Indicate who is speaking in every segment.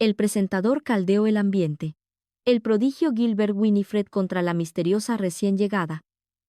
Speaker 1: El presentador caldeó el ambiente. El prodigio Gilbert Winifred contra la misteriosa recién llegada.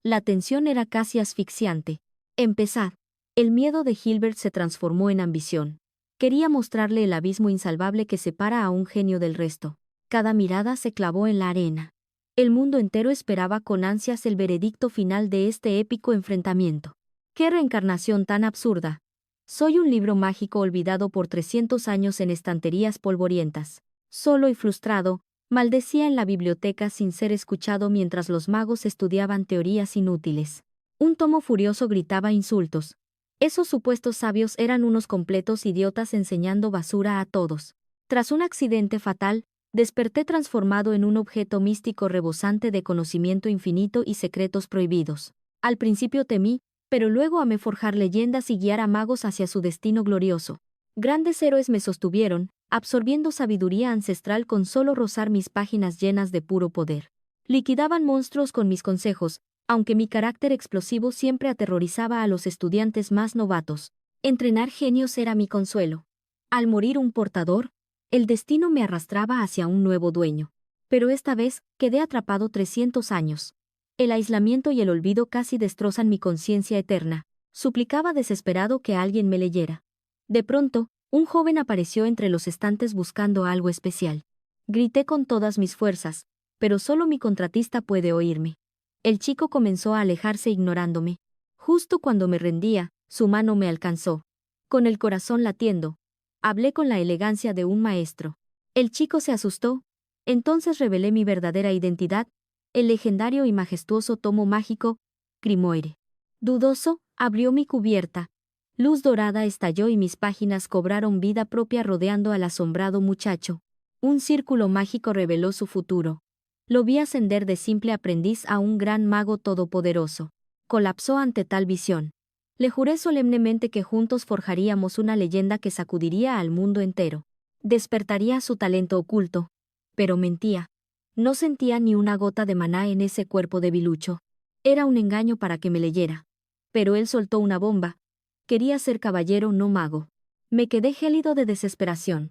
Speaker 1: La tensión era casi asfixiante. Empezad. El miedo de Gilbert se transformó en ambición. Quería mostrarle el abismo insalvable que separa a un genio del resto. Cada mirada se clavó en la arena. El mundo entero esperaba con ansias el veredicto final de este épico enfrentamiento. ¡Qué reencarnación tan absurda! Soy un libro mágico olvidado por 300 años en estanterías polvorientas. Solo y frustrado, maldecía en la biblioteca sin ser escuchado mientras los magos estudiaban teorías inútiles. Un tomo furioso gritaba insultos. Esos supuestos sabios eran unos completos idiotas enseñando basura a todos. Tras un accidente fatal, desperté transformado en un objeto místico rebosante de conocimiento infinito y secretos prohibidos. Al principio temí, pero luego amé forjar leyendas y guiar a magos hacia su destino glorioso. Grandes héroes me sostuvieron, absorbiendo sabiduría ancestral con solo rozar mis páginas llenas de puro poder. Liquidaban monstruos con mis consejos, aunque mi carácter explosivo siempre aterrorizaba a los estudiantes más novatos. Entrenar genios era mi consuelo. Al morir un portador, el destino me arrastraba hacia un nuevo dueño. Pero esta vez, quedé atrapado 300 años. El aislamiento y el olvido casi destrozan mi conciencia eterna. Suplicaba desesperado que alguien me leyera. De pronto, un joven apareció entre los estantes buscando algo especial. Grité con todas mis fuerzas, pero solo mi contratista puede oírme. El chico comenzó a alejarse ignorándome. Justo cuando me rendía, su mano me alcanzó. Con el corazón latiendo, hablé con la elegancia de un maestro. El chico se asustó. Entonces revelé mi verdadera identidad, el legendario y majestuoso tomo mágico, Grimoire. Dudoso, abrió mi cubierta. Luz dorada estalló y mis páginas cobraron vida propia rodeando al asombrado muchacho. Un círculo mágico reveló su futuro. Lo vi ascender de simple aprendiz a un gran mago todopoderoso. Colapsó ante tal visión. Le juré solemnemente que juntos forjaríamos una leyenda que sacudiría al mundo entero. Despertaría su talento oculto. Pero mentía. No sentía ni una gota de maná en ese cuerpo debilucho. Era un engaño para que me leyera. Pero él soltó una bomba. Quería ser caballero, no mago. Me quedé gélido de desesperación.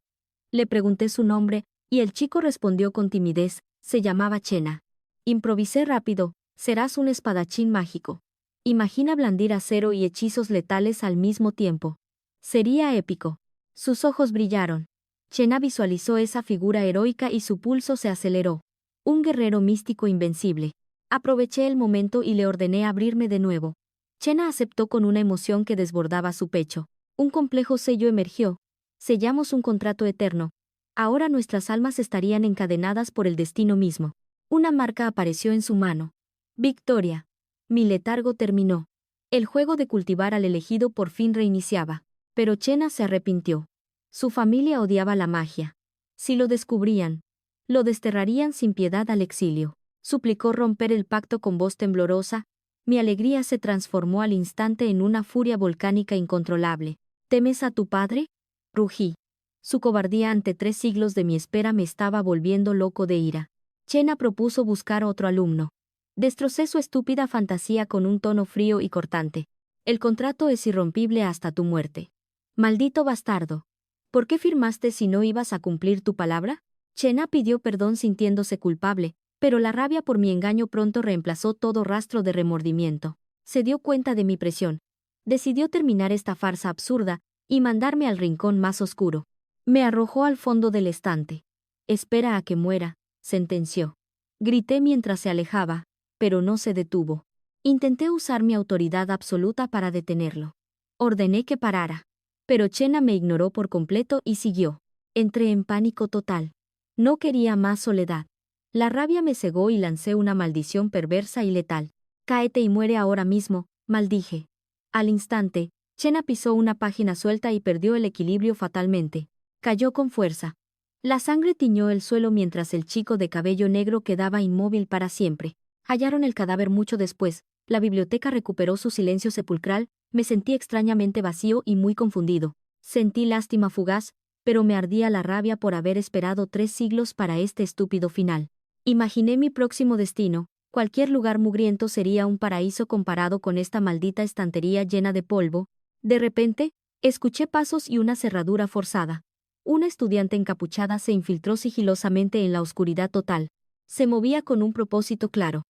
Speaker 1: Le pregunté su nombre, y el chico respondió con timidez, se llamaba Chena. Improvisé rápido, serás un espadachín mágico. Imagina blandir acero y hechizos letales al mismo tiempo. Sería épico. Sus ojos brillaron. Chena visualizó esa figura heroica y su pulso se aceleró. Un guerrero místico invencible. Aproveché el momento y le ordené abrirme de nuevo. Chena aceptó con una emoción que desbordaba su pecho. Un complejo sello emergió. Sellamos un contrato eterno. Ahora nuestras almas estarían encadenadas por el destino mismo. Una marca apareció en su mano. Victoria. Mi letargo terminó. El juego de cultivar al elegido por fin reiniciaba. Pero Chena se arrepintió. Su familia odiaba la magia. Si lo descubrían, lo desterrarían sin piedad al exilio. Suplicó romper el pacto con voz temblorosa. Mi alegría se transformó al instante en una furia volcánica incontrolable. ¿Temes a tu padre? Rugí. Su cobardía ante 3 siglos de mi espera me estaba volviendo loco de ira. Chena propuso buscar otro alumno. Destrocé su estúpida fantasía con un tono frío y cortante. El contrato es irrompible hasta tu muerte. Maldito bastardo. ¿Por qué firmaste si no ibas a cumplir tu palabra? Chena pidió perdón sintiéndose culpable, pero la rabia por mi engaño pronto reemplazó todo rastro de remordimiento. Se dio cuenta de mi presión. Decidió terminar esta farsa absurda y mandarme al rincón más oscuro. Me arrojó al fondo del estante. Espera a que muera, sentenció. Grité mientras se alejaba, pero no se detuvo. Intenté usar mi autoridad absoluta para detenerlo. Ordené que parara. Pero Chena me ignoró por completo y siguió. Entré en pánico total. No quería más soledad. La rabia me cegó y lancé una maldición perversa y letal. Cáete y muere ahora mismo, maldije. Al instante, Chena pisó una página suelta y perdió el equilibrio fatalmente. Cayó con fuerza. La sangre tiñó el suelo mientras el chico de cabello negro quedaba inmóvil para siempre. Hallaron el cadáver mucho después. La biblioteca recuperó su silencio sepulcral. Me sentí extrañamente vacío y muy confundido. Sentí lástima fugaz, pero me ardía la rabia por haber esperado 3 siglos para este estúpido final. Imaginé mi próximo destino. Cualquier lugar mugriento sería un paraíso comparado con esta maldita estantería llena de polvo. De repente, escuché pasos y una cerradura forzada. una estudiante encapuchada se infiltró sigilosamente en la oscuridad total. Se movía con un propósito claro.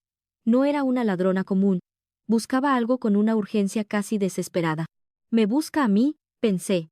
Speaker 1: No era una ladrona común. Buscaba algo con una urgencia casi desesperada. Me busca a mí, pensé.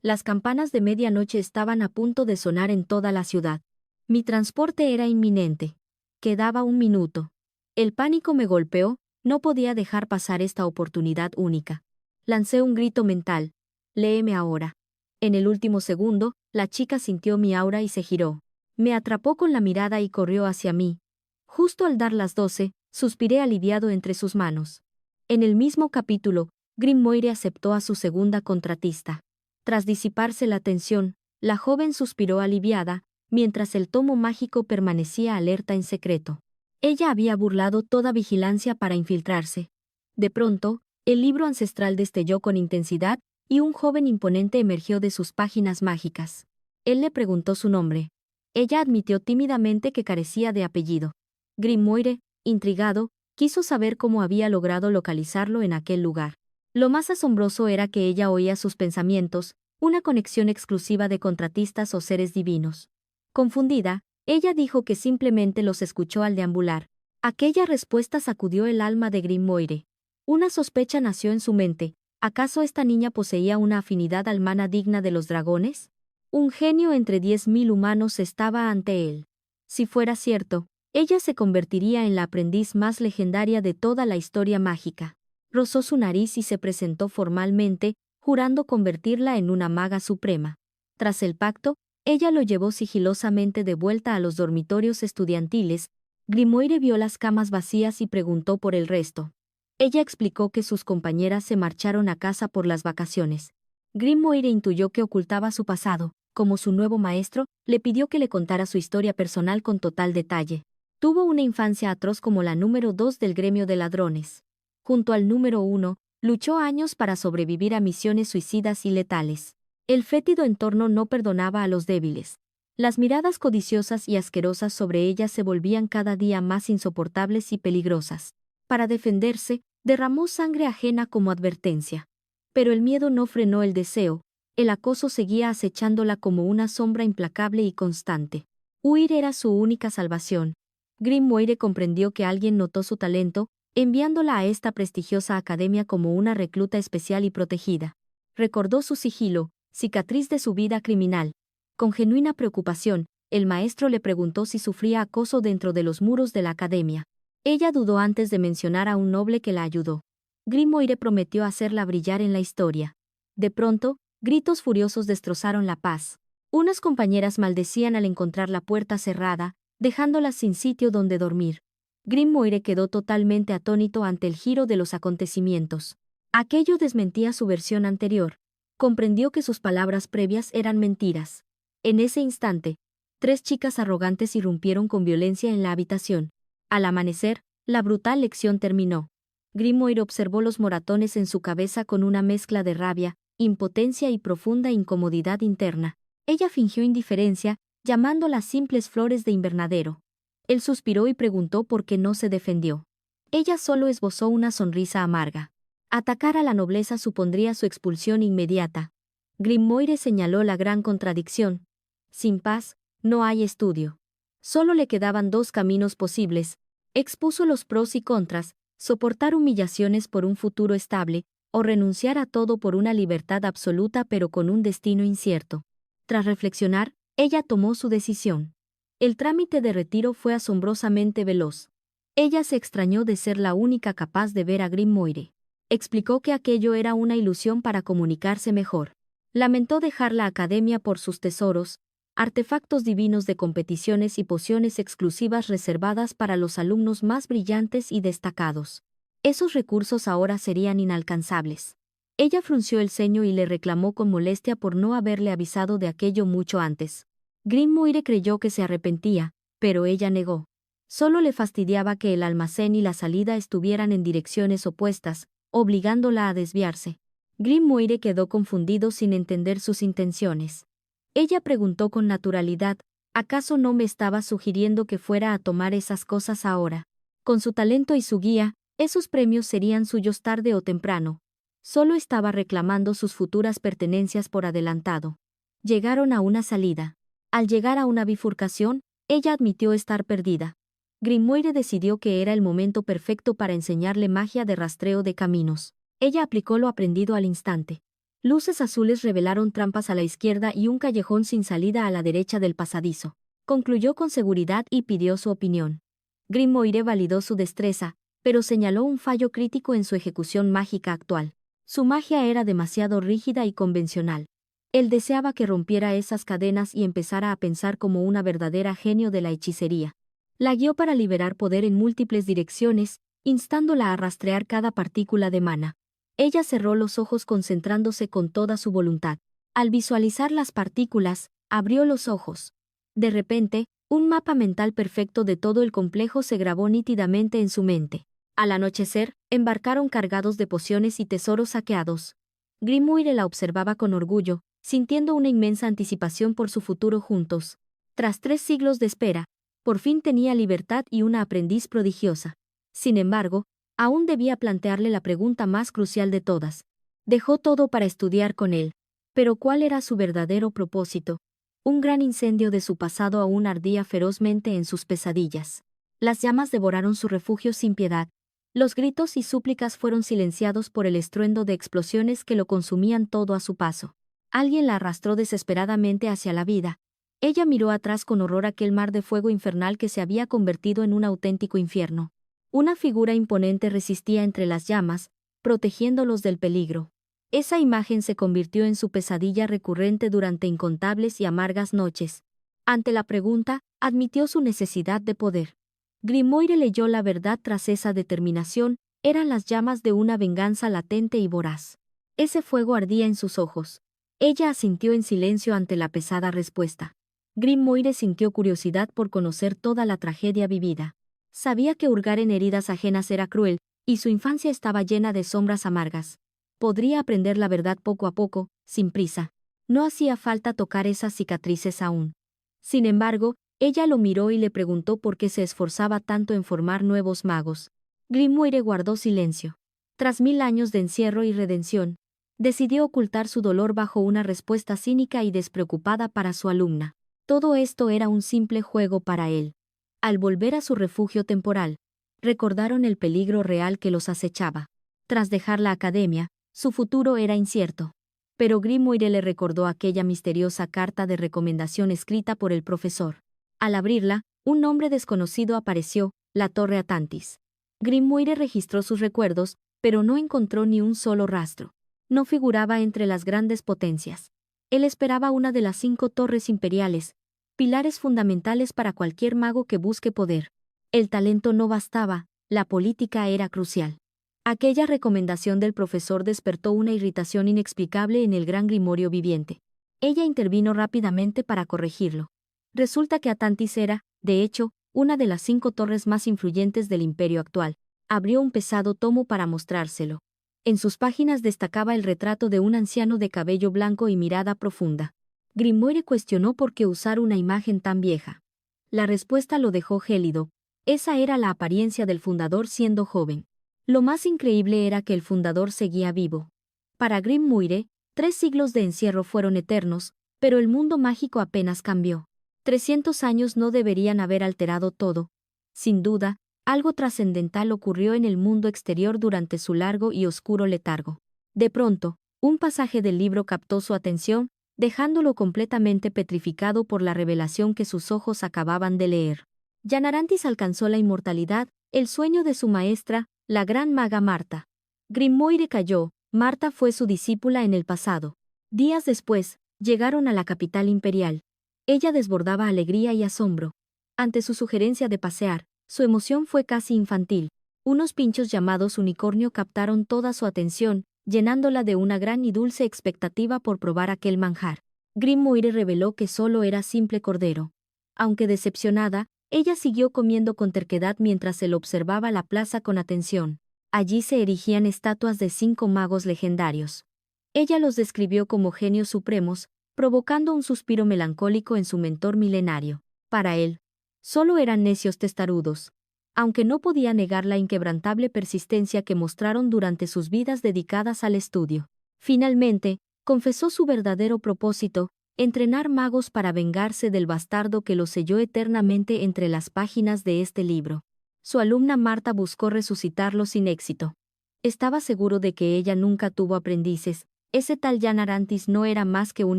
Speaker 1: Las campanas de medianoche estaban a punto de sonar en toda la ciudad. Mi transporte era inminente. Quedaba un minuto. El pánico me golpeó, no podía dejar pasar esta oportunidad única. Lancé un grito mental. Léeme ahora. En el último segundo, la chica sintió mi aura y se giró. Me atrapó con la mirada y corrió hacia mí. Justo al dar las 12, suspiré aliviado entre sus manos. En el mismo capítulo, Grimmoire aceptó a su segunda contratista. Tras disiparse la tensión, la joven suspiró aliviada, mientras el tomo mágico permanecía alerta en secreto. Ella había burlado toda vigilancia para infiltrarse. De pronto, el libro ancestral destelló con intensidad, y un joven imponente emergió de sus páginas mágicas. Él le preguntó su nombre. Ella admitió tímidamente que carecía de apellido. Grimmoire, intrigado, quiso saber cómo había logrado localizarlo en aquel lugar. Lo más asombroso era que ella oía sus pensamientos, una conexión exclusiva de contratistas o seres divinos. Confundida, ella dijo que simplemente los escuchó al deambular. Aquella respuesta sacudió el alma de Grimmoire. Una sospecha nació en su mente. ¿Acaso esta niña poseía una afinidad almana digna de los dragones? Un genio entre 10.000 humanos estaba ante él. Si fuera cierto, ella se convertiría en la aprendiz más legendaria de toda la historia mágica. Rozó su nariz y se presentó formalmente, jurando convertirla en una maga suprema. Tras el pacto, ella lo llevó sigilosamente de vuelta a los dormitorios estudiantiles. Grimmoire vio las camas vacías y preguntó por el resto. Ella explicó que sus compañeras se marcharon a casa por las vacaciones. Grimmoire intuyó que ocultaba su pasado. Como su nuevo maestro, le pidió que le contara su historia personal con total detalle. Tuvo una infancia atroz como la número 2 del gremio de ladrones. Junto al número 1, luchó años para sobrevivir a misiones suicidas y letales. El fétido entorno no perdonaba a los débiles. Las miradas codiciosas y asquerosas sobre ella se volvían cada día más insoportables y peligrosas. Para defenderse, derramó sangre ajena como advertencia. Pero el miedo no frenó el deseo. El acoso seguía acechándola como una sombra implacable y constante. Huir era su única salvación. Grimmoire comprendió que alguien notó su talento, enviándola a esta prestigiosa academia como una recluta especial y protegida. Recordó su sigilo, cicatriz de su vida criminal. Con genuina preocupación, el maestro le preguntó si sufría acoso dentro de los muros de la academia. Ella dudó antes de mencionar a un noble que la ayudó. Grimmoire prometió hacerla brillar en la historia. De pronto, gritos furiosos destrozaron la paz. Unas compañeras maldecían al encontrar la puerta cerrada, dejándolas sin sitio donde dormir. Grimmoire quedó totalmente atónito ante el giro de los acontecimientos. Aquello desmentía su versión anterior. Comprendió que sus palabras previas eran mentiras. En ese instante, 3 chicas arrogantes irrumpieron con violencia en la habitación. Al amanecer, la brutal lección terminó. Grimmoire observó los moratones en su cabeza con una mezcla de rabia, impotencia y profunda incomodidad interna. Ella fingió indiferencia, llamándolas simples flores de invernadero. Él suspiró y preguntó por qué no se defendió. Ella solo esbozó una sonrisa amarga. Atacar a la nobleza supondría su expulsión inmediata. Grimmoire señaló la gran contradicción. Sin paz, no hay estudio. Solo le quedaban 2 caminos posibles. Expuso los pros y contras, soportar humillaciones por un futuro estable, o renunciar a todo por una libertad absoluta pero con un destino incierto. Tras reflexionar, ella tomó su decisión. El trámite de retiro fue asombrosamente veloz. Ella se extrañó de ser la única capaz de ver a Grimmoire. Explicó que aquello era una ilusión para comunicarse mejor. Lamentó dejar la academia por sus tesoros, artefactos divinos de competiciones y pociones exclusivas reservadas para los alumnos más brillantes y destacados. Esos recursos ahora serían inalcanzables. Ella frunció el ceño y le reclamó con molestia por no haberle avisado de aquello mucho antes. Grimmoire creyó que se arrepentía, pero ella negó. Solo le fastidiaba que el almacén y la salida estuvieran en direcciones opuestas, obligándola a desviarse. Grimmoire quedó confundido sin entender sus intenciones. Ella preguntó con naturalidad, ¿acaso no me estaba sugiriendo que fuera a tomar esas cosas ahora? Con su talento y su guía, esos premios serían suyos tarde o temprano. Solo estaba reclamando sus futuras pertenencias por adelantado. Llegaron a una salida. Al llegar a una bifurcación, ella admitió estar perdida. Grimóire decidió que era el momento perfecto para enseñarle magia de rastreo de caminos. Ella aplicó lo aprendido al instante. Luces azules revelaron trampas a la izquierda y un callejón sin salida a la derecha del pasadizo. Concluyó con seguridad y pidió su opinión. Grimóire validó su destreza, pero señaló un fallo crítico en su ejecución mágica actual. Su magia era demasiado rígida y convencional. Él deseaba que rompiera esas cadenas y empezara a pensar como una verdadera genio de la hechicería. La guió para liberar poder en múltiples direcciones, instándola a rastrear cada partícula de mana. Ella cerró los ojos concentrándose con toda su voluntad. Al visualizar las partículas, abrió los ojos. De repente, un mapa mental perfecto de todo el complejo se grabó nítidamente en su mente. Al anochecer, embarcaron cargados de pociones y tesoros saqueados. Grimóire la observaba con orgullo, sintiendo una inmensa anticipación por su futuro juntos. Tras 3 siglos de espera, por fin tenía libertad y una aprendiz prodigiosa. Sin embargo, aún debía plantearle la pregunta más crucial de todas. Dejó todo para estudiar con él. Pero ¿cuál era su verdadero propósito? Un gran incendio de su pasado aún ardía ferozmente en sus pesadillas. Las llamas devoraron su refugio sin piedad. Los gritos y súplicas fueron silenciados por el estruendo de explosiones que lo consumían todo a su paso. Alguien la arrastró desesperadamente hacia la vida. Ella miró atrás con horror aquel mar de fuego infernal que se había convertido en un auténtico infierno. Una figura imponente resistía entre las llamas, protegiéndolos del peligro. Esa imagen se convirtió en su pesadilla recurrente durante incontables y amargas noches. Ante la pregunta, admitió su necesidad de poder. Grimóire leyó la verdad tras esa determinación, eran las llamas de una venganza latente y voraz. Ese fuego ardía en sus ojos. Ella asintió en silencio ante la pesada respuesta. Grimóire sintió curiosidad por conocer toda la tragedia vivida. Sabía que hurgar en heridas ajenas era cruel, y su infancia estaba llena de sombras amargas. Podría aprender la verdad poco a poco, sin prisa. No hacía falta tocar esas cicatrices aún. Sin embargo, ella lo miró y le preguntó por qué se esforzaba tanto en formar nuevos magos. Grimóire guardó silencio. Tras 1000 años de encierro y redención, decidió ocultar su dolor bajo una respuesta cínica y despreocupada para su alumna. Todo esto era un simple juego para él. Al volver a su refugio temporal, recordaron el peligro real que los acechaba. Tras dejar la academia, su futuro era incierto. Pero Grimóire le recordó aquella misteriosa carta de recomendación escrita por el profesor. Al abrirla, un nombre desconocido apareció, la Torre Atlantis. Grimóire registró sus recuerdos, pero no encontró ni un solo rastro. No figuraba entre las grandes potencias. Él esperaba una de las 5 torres imperiales, pilares fundamentales para cualquier mago que busque poder. El talento no bastaba, la política era crucial. Aquella recomendación del profesor despertó una irritación inexplicable en el gran Grimorio viviente. Ella intervino rápidamente para corregirlo. Resulta que Atlantis era, de hecho, una de las 5 torres más influyentes del imperio actual. Abrió un pesado tomo para mostrárselo. En sus páginas destacaba el retrato de un anciano de cabello blanco y mirada profunda. Grimóire cuestionó por qué usar una imagen tan vieja. La respuesta lo dejó gélido. Esa era la apariencia del fundador siendo joven. Lo más increíble era que el fundador seguía vivo. Para Grimóire, 3 siglos de encierro fueron eternos, pero el mundo mágico apenas cambió. 300 años no deberían haber alterado todo. Sin duda, algo trascendental ocurrió en el mundo exterior durante su largo y oscuro letargo. De pronto, un pasaje del libro captó su atención, dejándolo completamente petrificado por la revelación que sus ojos acababan de leer. Yanarantis alcanzó la inmortalidad, el sueño de su maestra, la gran maga Marta. Grimóire cayó, Marta fue su discípula en el pasado. Días después, llegaron a la capital imperial. Ella desbordaba alegría y asombro. Ante su sugerencia de pasear, su emoción fue casi infantil. Unos pinchos llamados unicornio captaron toda su atención, llenándola de una gran y dulce expectativa por probar aquel manjar. Grimóire reveló que solo era simple cordero. Aunque decepcionada, ella siguió comiendo con terquedad mientras él observaba la plaza con atención. Allí se erigían estatuas de 5 magos legendarios. Ella los describió como genios supremos, provocando un suspiro melancólico en su mentor milenario. Para él, solo eran necios testarudos. Aunque no podía negar la inquebrantable persistencia que mostraron durante sus vidas dedicadas al estudio. Finalmente, confesó su verdadero propósito, Entrenar magos para vengarse del bastardo que lo selló eternamente entre las páginas de este libro. Su alumna Marta buscó resucitarlo sin éxito. Estaba seguro de que ella nunca tuvo aprendices, ese tal Jan Arantis no era más que un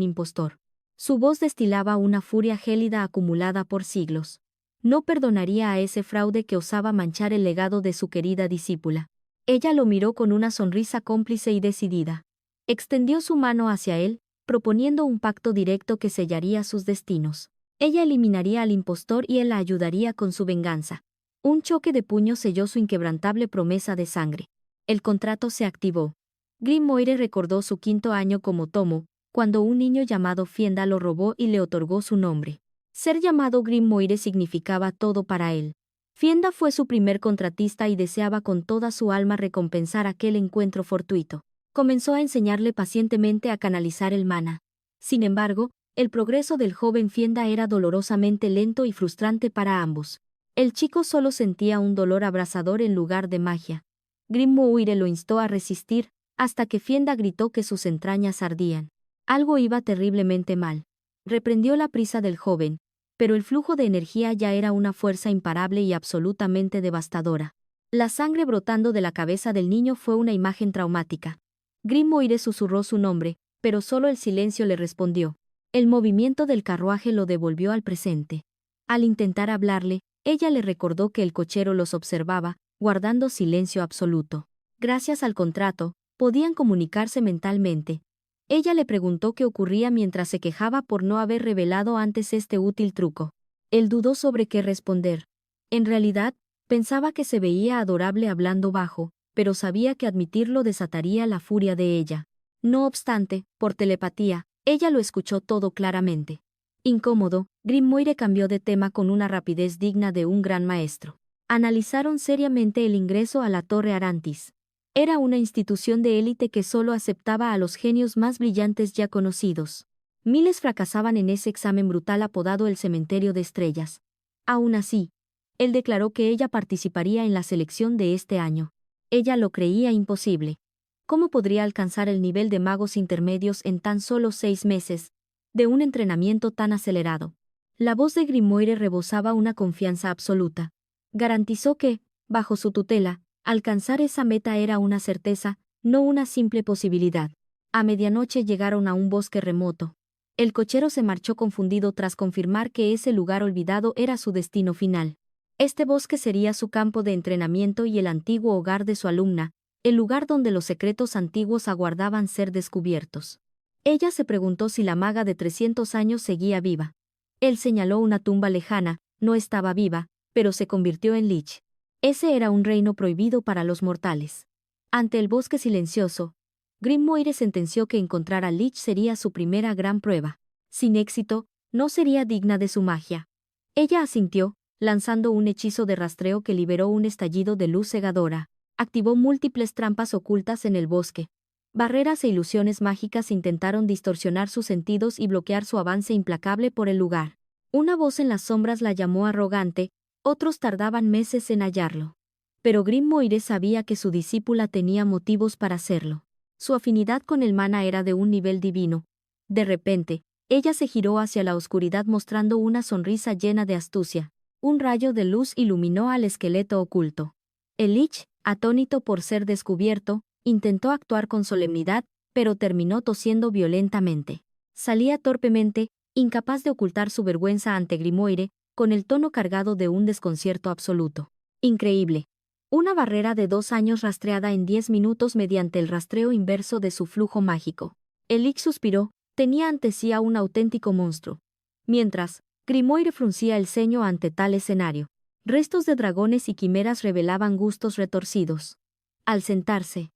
Speaker 1: impostor. Su voz destilaba una furia gélida acumulada por siglos. No perdonaría a ese fraude que osaba manchar el legado de su querida discípula. Ella lo miró con una sonrisa cómplice y decidida. Extendió su mano hacia él, proponiendo un pacto directo que sellaría sus destinos. Ella eliminaría al impostor y él la ayudaría con su venganza. Un choque de puños selló su inquebrantable promesa de sangre. El contrato se activó. Grimoire recordó su 5º año como Tomo, cuando un niño llamado Fienda lo robó y le otorgó su nombre. Ser llamado Grimoire significaba todo para él. Fienda fue su primer contratista y deseaba con toda su alma recompensar aquel encuentro fortuito. Comenzó a enseñarle pacientemente a canalizar el mana. Sin embargo, el progreso del joven Fienda era dolorosamente lento y frustrante para ambos. El chico solo sentía un dolor abrasador en lugar de magia. Grimoire lo instó a resistir, hasta que Fienda gritó que sus entrañas ardían. Algo iba terriblemente mal. Reprendió la prisa del joven, pero el flujo de energía ya era una fuerza imparable y absolutamente devastadora. La sangre brotando de la cabeza del niño fue una imagen traumática. Grimoire susurró su nombre, pero solo el silencio le respondió. El movimiento del carruaje lo devolvió al presente. Al intentar hablarle, ella le recordó que el cochero los observaba, guardando silencio absoluto. Gracias al contrato, podían comunicarse mentalmente. Ella le preguntó qué ocurría mientras se quejaba por no haber revelado antes este útil truco. Él dudó sobre qué responder. En realidad, pensaba que se veía adorable hablando bajo, pero sabía que admitirlo desataría la furia de ella. No obstante, por telepatía, ella lo escuchó todo claramente. Incómodo, Grimoire cambió de tema con una rapidez digna de un gran maestro. Analizaron seriamente el ingreso a la Torre Arantis. Era una institución de élite que solo aceptaba a los genios más brillantes ya conocidos. Miles fracasaban en ese examen brutal apodado el Cementerio de Estrellas. Aún así, él declaró que ella participaría en la selección de este año. Ella lo creía imposible. ¿Cómo podría alcanzar el nivel de magos intermedios en tan solo 6 meses, de un entrenamiento tan acelerado? La voz de Grimoire rebosaba una confianza absoluta. Garantizó que, bajo su tutela, alcanzar esa meta era una certeza, no una simple posibilidad. A medianoche llegaron a un bosque remoto. El cochero se marchó confundido tras confirmar que ese lugar olvidado era su destino final. Este bosque sería su campo de entrenamiento y el antiguo hogar de su alumna, el lugar donde los secretos antiguos aguardaban ser descubiertos. Ella se preguntó si la maga de 300 años seguía viva. Él señaló una tumba lejana, no estaba viva, pero se convirtió en lich. Ese era un reino prohibido para los mortales. Ante el bosque silencioso, Grimoire sentenció que encontrar a Lich sería su primera gran prueba. Sin éxito, no sería digna de su magia. Ella asintió, lanzando un hechizo de rastreo que liberó un estallido de luz cegadora. Activó múltiples trampas ocultas en el bosque. Barreras e ilusiones mágicas intentaron distorsionar sus sentidos y bloquear su avance implacable por el lugar. Una voz en las sombras la llamó arrogante, otros tardaban meses en hallarlo. Pero Grimoire sabía que su discípula tenía motivos para hacerlo. Su afinidad con el mana era de un nivel divino. De repente, ella se giró hacia la oscuridad mostrando una sonrisa llena de astucia. Un rayo de luz iluminó al esqueleto oculto. El lich, atónito por ser descubierto, intentó actuar con solemnidad, pero terminó tosiendo violentamente. Salía torpemente, incapaz de ocultar su vergüenza ante Grimoire, con el tono cargado de un desconcierto absoluto. Increíble. Una barrera de 2 años rastreada en 10 minutos mediante el rastreo inverso de su flujo mágico. El lich suspiró, tenía ante sí a un auténtico monstruo. Mientras, Grimoire fruncía el ceño ante tal escenario. Restos de dragones y quimeras revelaban gustos retorcidos. Al sentarse,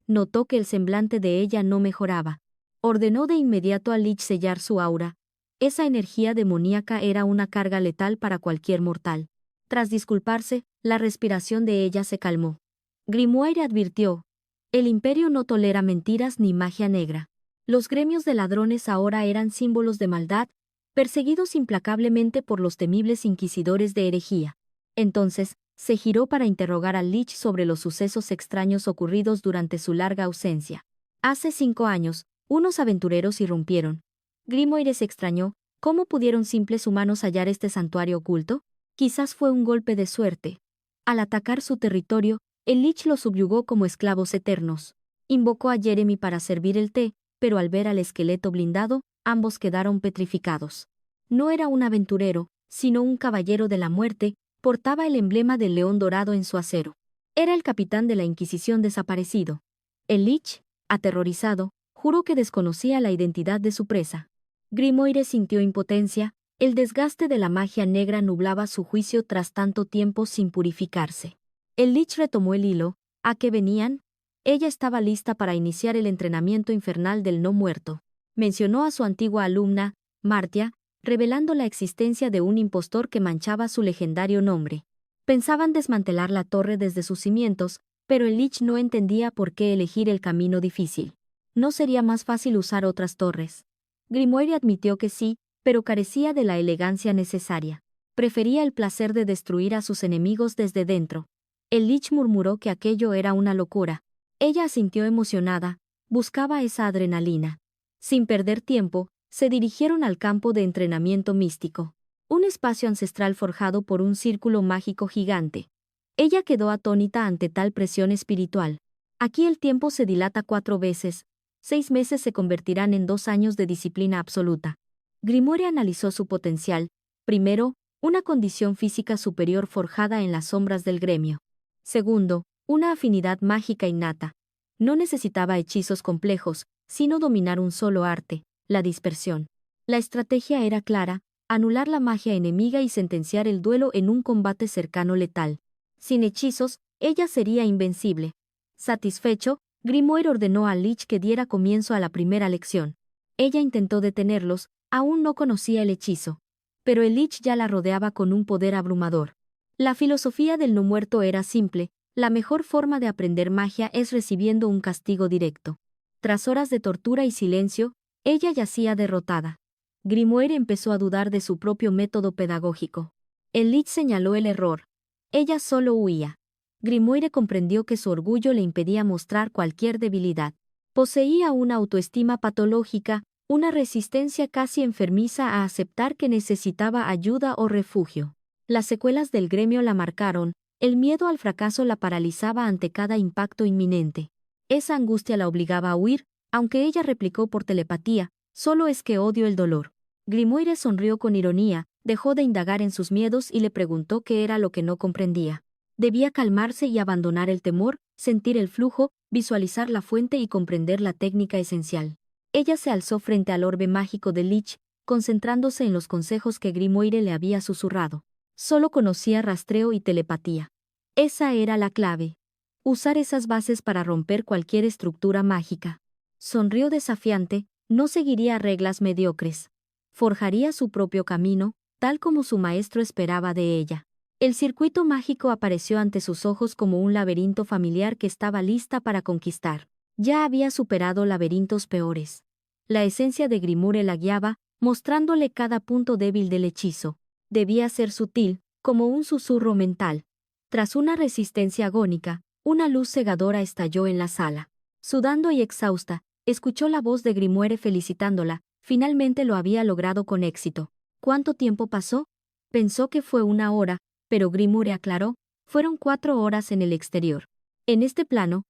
Speaker 1: notó que el semblante de ella no mejoraba. Ordenó de inmediato al lich sellar su aura. Esa energía demoníaca era una carga letal para cualquier mortal. Tras disculparse, la respiración de ella se calmó. Grimoire advirtió: el imperio no tolera mentiras ni magia negra. Los gremios de ladrones ahora eran símbolos de maldad, perseguidos implacablemente por los temibles inquisidores de herejía. Entonces, se giró para interrogar al lich sobre los sucesos extraños ocurridos durante su larga ausencia. Hace 5 años, unos aventureros irrumpieron. Grimoire se extrañó. ¿Cómo pudieron simples humanos hallar este santuario oculto? Quizás fue un golpe de suerte. Al atacar su territorio, el Lich los subyugó como esclavos eternos. Invocó a Jeremy para servir el té, pero al ver al esqueleto blindado, ambos quedaron petrificados. No era un aventurero, sino un caballero de la muerte, portaba el emblema del león dorado en su acero. Era el capitán de la Inquisición desaparecido. El Lich, aterrorizado, juró que desconocía la identidad de su presa. Grimoire sintió impotencia, el desgaste de la magia negra nublaba su juicio tras tanto tiempo sin purificarse. El Lich retomó el hilo. ¿A qué venían? Ella estaba lista para iniciar el entrenamiento infernal del no muerto. Mencionó a su antigua alumna, Martia, revelando la existencia de un impostor que manchaba su legendario nombre. Pensaban desmantelar la torre desde sus cimientos, pero el Lich no entendía por qué elegir el camino difícil. ¿No sería más fácil usar otras torres? Grimoire admitió que sí, pero carecía de la elegancia necesaria. Prefería el placer de destruir a sus enemigos desde dentro. El Lich murmuró que aquello era una locura. Ella asintió emocionada, buscaba esa adrenalina. Sin perder tiempo, se dirigieron al campo de entrenamiento místico. Un espacio ancestral forjado por un círculo mágico gigante. Ella quedó atónita ante tal presión espiritual. Aquí el tiempo se dilata 4 veces, 6 meses se convertirán en 2 años de disciplina absoluta. Grimoire analizó su potencial. Primero, una condición física superior forjada en las sombras del gremio. Segundo, una afinidad mágica innata. No necesitaba hechizos complejos, sino dominar un solo arte, la dispersión. La estrategia era clara, anular la magia enemiga y sentenciar el duelo en un combate cercano letal. Sin hechizos, ella sería invencible. Satisfecho, Grimoire ordenó a Lich que diera comienzo a la primera lección. Ella intentó detenerlos, aún no conocía el hechizo. Pero el Lich ya la rodeaba con un poder abrumador. La filosofía del no muerto era simple, la mejor forma de aprender magia es recibiendo un castigo directo. Tras horas de tortura y silencio, ella yacía derrotada. Grimoire empezó a dudar de su propio método pedagógico. El Lich señaló el error. Ella solo huía. Grimoire comprendió que su orgullo le impedía mostrar cualquier debilidad. Poseía una autoestima patológica, una resistencia casi enfermiza a aceptar que necesitaba ayuda o refugio. Las secuelas del gremio la marcaron, el miedo al fracaso la paralizaba ante cada impacto inminente. Esa angustia la obligaba a huir, aunque ella replicó por telepatía, solo es que odio el dolor. Grimoire sonrió con ironía, dejó de indagar en sus miedos y le preguntó qué era lo que no comprendía. Debía calmarse y abandonar el temor, sentir el flujo, visualizar la fuente y comprender la técnica esencial. Ella se alzó frente al orbe mágico de Lich, concentrándose en los consejos que Grimoire le había susurrado. Solo conocía rastreo y telepatía. Esa era la clave. Usar esas bases para romper cualquier estructura mágica. Sonrió desafiante, no seguiría reglas mediocres. Forjaría su propio camino, tal como su maestro esperaba de ella. El circuito mágico apareció ante sus ojos como un laberinto familiar que estaba lista para conquistar. Ya había superado laberintos peores. La esencia de Grimoire la guiaba, mostrándole cada punto débil del hechizo. Debía ser sutil, como un susurro mental. Tras una resistencia agónica, una luz cegadora estalló en la sala. Sudando y exhausta, escuchó la voz de Grimoire felicitándola. Finalmente lo había logrado con éxito. ¿Cuánto tiempo pasó? Pensó que fue 1 hora, pero Grimoire aclaró, fueron 4 horas en el exterior. En este plano,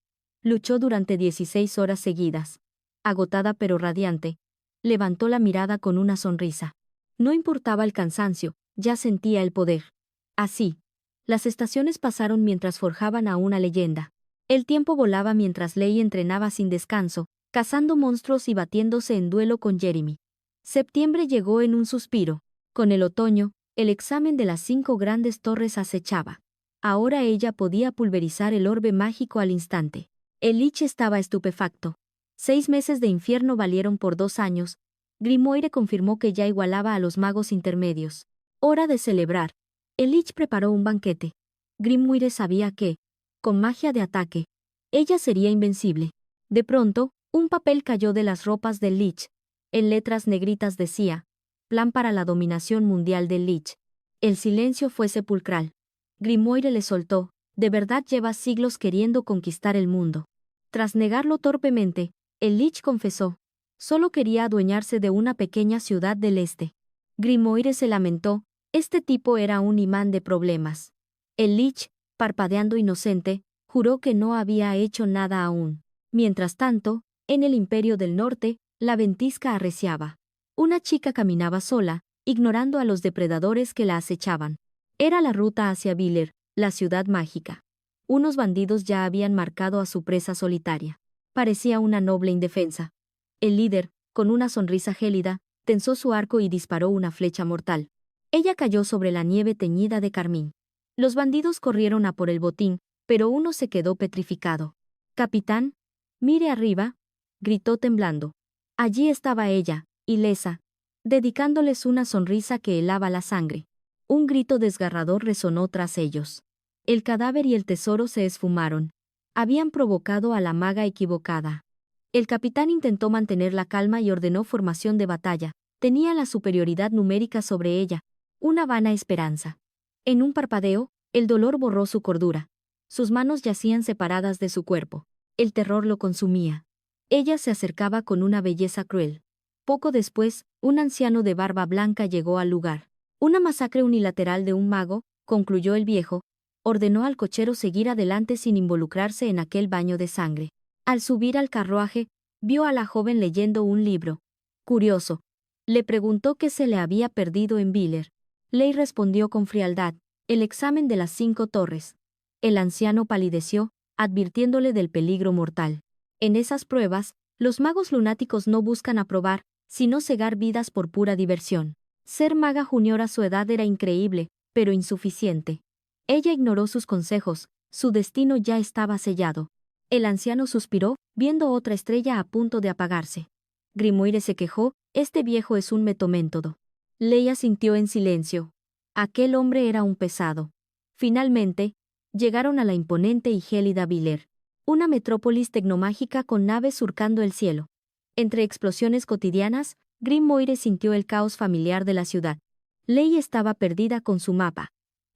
Speaker 1: luchó durante 16 horas seguidas. Agotada pero radiante, levantó la mirada con una sonrisa. No importaba el cansancio, ya sentía el poder. Así, las estaciones pasaron mientras forjaban a una leyenda. El tiempo volaba mientras Lei entrenaba sin descanso, cazando monstruos y batiéndose en duelo con Jeremy. Septiembre llegó en un suspiro. Con el otoño, el examen de las 5 grandes torres acechaba. Ahora ella podía pulverizar el orbe mágico al instante. El Lich estaba estupefacto. 6 meses de infierno valieron por 2 años. Grimoire confirmó que ya igualaba a los magos intermedios. Hora de celebrar. El Lich preparó un banquete. Grimoire sabía que, con magia de ataque, ella sería invencible. De pronto, un papel cayó de las ropas del Lich. En letras negritas decía, Plan para la dominación mundial del Lich. El silencio fue sepulcral. Grimoire le soltó, de verdad llevas siglos queriendo conquistar el mundo. Tras negarlo torpemente, el Lich confesó, Solo quería adueñarse de una pequeña ciudad del este. Grimoire se lamentó, este tipo era un imán de problemas. El Lich, parpadeando inocente, juró que no había hecho nada aún. Mientras tanto, en el Imperio del Norte, la ventisca arreciaba. Una chica caminaba sola, ignorando a los depredadores que la acechaban. Era la ruta hacia Viller, la ciudad mágica. Unos bandidos ya habían marcado a su presa solitaria. Parecía una noble indefensa. El líder, con una sonrisa gélida, tensó su arco y disparó una flecha mortal. Ella cayó sobre la nieve teñida de carmín. Los bandidos corrieron a por el botín, pero uno se quedó petrificado. «Capitán, mire arriba», gritó temblando. Allí estaba ella, ilesa, dedicándoles una sonrisa que helaba la sangre. Un grito desgarrador resonó tras ellos. El cadáver y el tesoro se esfumaron. Habían provocado a la maga equivocada. El capitán intentó mantener la calma y ordenó formación de batalla. Tenía la superioridad numérica sobre ella, una vana esperanza. En un parpadeo, el dolor borró su cordura. Sus manos yacían separadas de su cuerpo. El terror lo consumía. Ella se acercaba con una belleza cruel. Poco después, un anciano de barba blanca llegó al lugar. «Una masacre unilateral de un mago», concluyó el viejo. Ordenó al cochero seguir adelante sin involucrarse en aquel baño de sangre. Al subir al carruaje, vio a la joven leyendo un libro. Curioso. Le preguntó qué se le había perdido en Viller. Ley respondió con frialdad: «El examen de las 5 torres». El anciano palideció, advirtiéndole del peligro mortal. En esas pruebas, los magos lunáticos no buscan aprobar, sino cegar vidas por pura diversión. Ser maga junior a su edad era increíble, pero insuficiente. Ella ignoró sus consejos, su destino ya estaba sellado. El anciano suspiró, viendo otra estrella a punto de apagarse. Grimoire se quejó: «Este viejo es un metoméntodo». Leia sintió en silencio. Aquel hombre era un pesado. Finalmente, llegaron a la imponente y gélida Viller, una metrópolis tecnomágica con naves surcando el cielo. Entre explosiones cotidianas, Grimoire sintió el caos familiar de la ciudad. Lei estaba perdida con su mapa.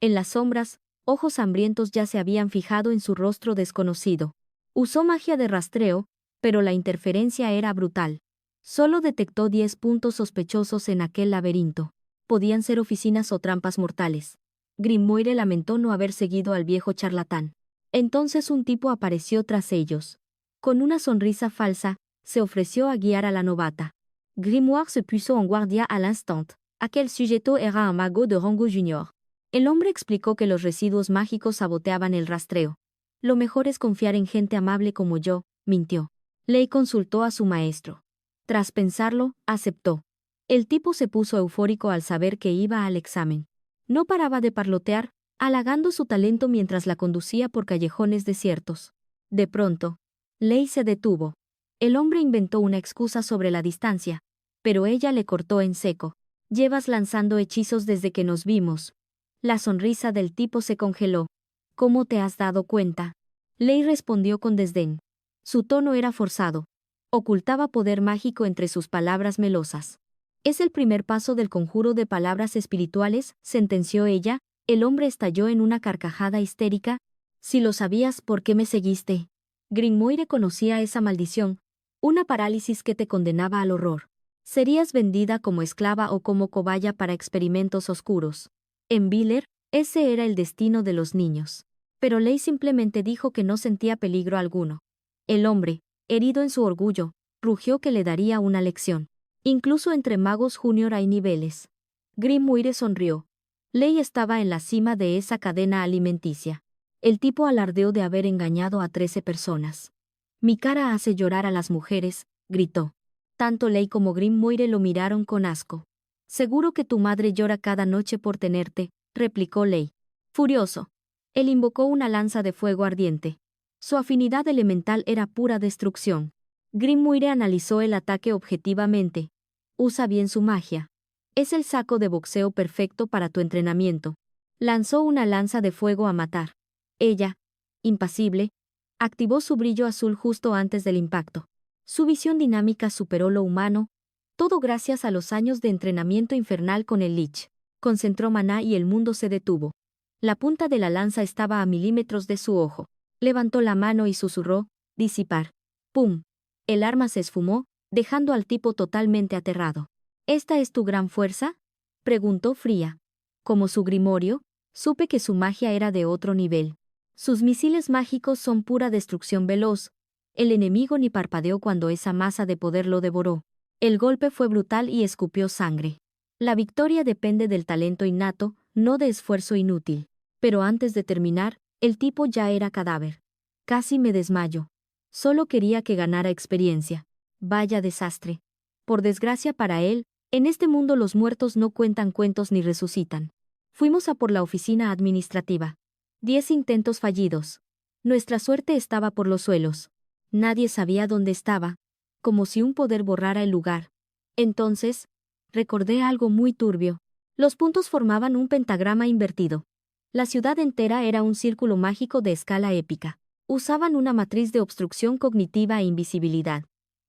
Speaker 1: En las sombras, ojos hambrientos ya se habían fijado en su rostro desconocido. Usó magia de rastreo, pero la interferencia era brutal. Solo detectó 10 puntos sospechosos en aquel laberinto. Podían ser oficinas o trampas mortales. Grimoire lamentó no haber seguido al viejo charlatán. Entonces un tipo apareció tras ellos. Con una sonrisa falsa, se ofreció a guiar a la novata. Grimoire se puso en guardia al instant. Aquel sujeto era un mago de rango junior. El hombre explicó que los residuos mágicos saboteaban el rastreo. «Lo mejor es confiar en gente amable como yo», mintió. Lei consultó a su maestro. Tras pensarlo, aceptó. El tipo se puso eufórico al saber que iba al examen. No paraba de parlotear, halagando su talento mientras la conducía por callejones desiertos. De pronto, Lei se detuvo. El hombre inventó una excusa sobre la distancia, pero ella le cortó en seco. «Llevas lanzando hechizos desde que nos vimos». La sonrisa del tipo se congeló. «¿Cómo te has dado cuenta?». Lei respondió con desdén. Su tono era forzado. Ocultaba poder mágico entre sus palabras melosas. «Es el primer paso del conjuro de palabras espirituales», sentenció ella. El hombre estalló en una carcajada histérica. «Si lo sabías, ¿por qué me seguiste?». Grimoire conocía esa maldición, una parálisis que te condenaba al horror. Serías vendida como esclava o como cobaya para experimentos oscuros. En Viller, ese era el destino de los niños. Pero Lei simplemente dijo que no sentía peligro alguno. El hombre, herido en su orgullo, rugió que le daría una lección. Incluso entre magos junior hay niveles. Grimoire sonrió. Lei estaba en la cima de esa cadena alimenticia. El tipo alardeó de haber engañado a 13 personas. «Mi cara hace llorar a las mujeres», gritó. Tanto Lei como Grimoire lo miraron con asco. «Seguro que tu madre llora cada noche por tenerte», replicó Lei. Furioso, él invocó una lanza de fuego ardiente. Su afinidad elemental era pura destrucción. Grimoire analizó el ataque objetivamente. «Usa bien su magia. Es el saco de boxeo perfecto para tu entrenamiento». Lanzó una lanza de fuego a matar. Ella, impasible, activó su brillo azul justo antes del impacto. Su visión dinámica superó lo humano, todo gracias a los años de entrenamiento infernal con el Lich. Concentró maná y el mundo se detuvo. La punta de la lanza estaba a milímetros de su ojo. Levantó la mano y susurró: «Disipar». ¡Pum! El arma se esfumó, dejando al tipo totalmente aterrado. ¿Esta es tu gran fuerza?, preguntó fría. Como su grimorio, supe que su magia era de otro nivel. Sus misiles mágicos son pura destrucción veloz. El enemigo ni parpadeó cuando esa masa de poder lo devoró. El golpe fue brutal y escupió sangre. La victoria depende del talento innato, no de esfuerzo inútil. Pero antes de terminar, el tipo ya era cadáver. Casi me desmayo. Solo quería que ganara experiencia. Vaya desastre. Por desgracia para él, en este mundo los muertos no cuentan cuentos ni resucitan. Fuimos a por la oficina administrativa. 10 intentos fallidos. Nuestra suerte estaba por los suelos. Nadie sabía dónde estaba, como si un poder borrara el lugar. Entonces, recordé algo muy turbio. Los puntos formaban un pentagrama invertido. La ciudad entera era un círculo mágico de escala épica. Usaban una matriz de obstrucción cognitiva e invisibilidad.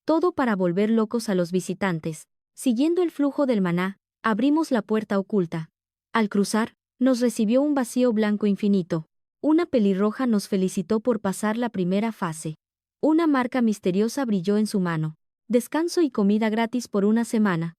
Speaker 1: Todo para volver locos a los visitantes. Siguiendo el flujo del maná, abrimos la puerta oculta. Al cruzar, nos recibió un vacío blanco infinito. Una pelirroja nos felicitó por pasar la primera fase. Una marca misteriosa brilló en su mano. Descanso y comida gratis por una semana.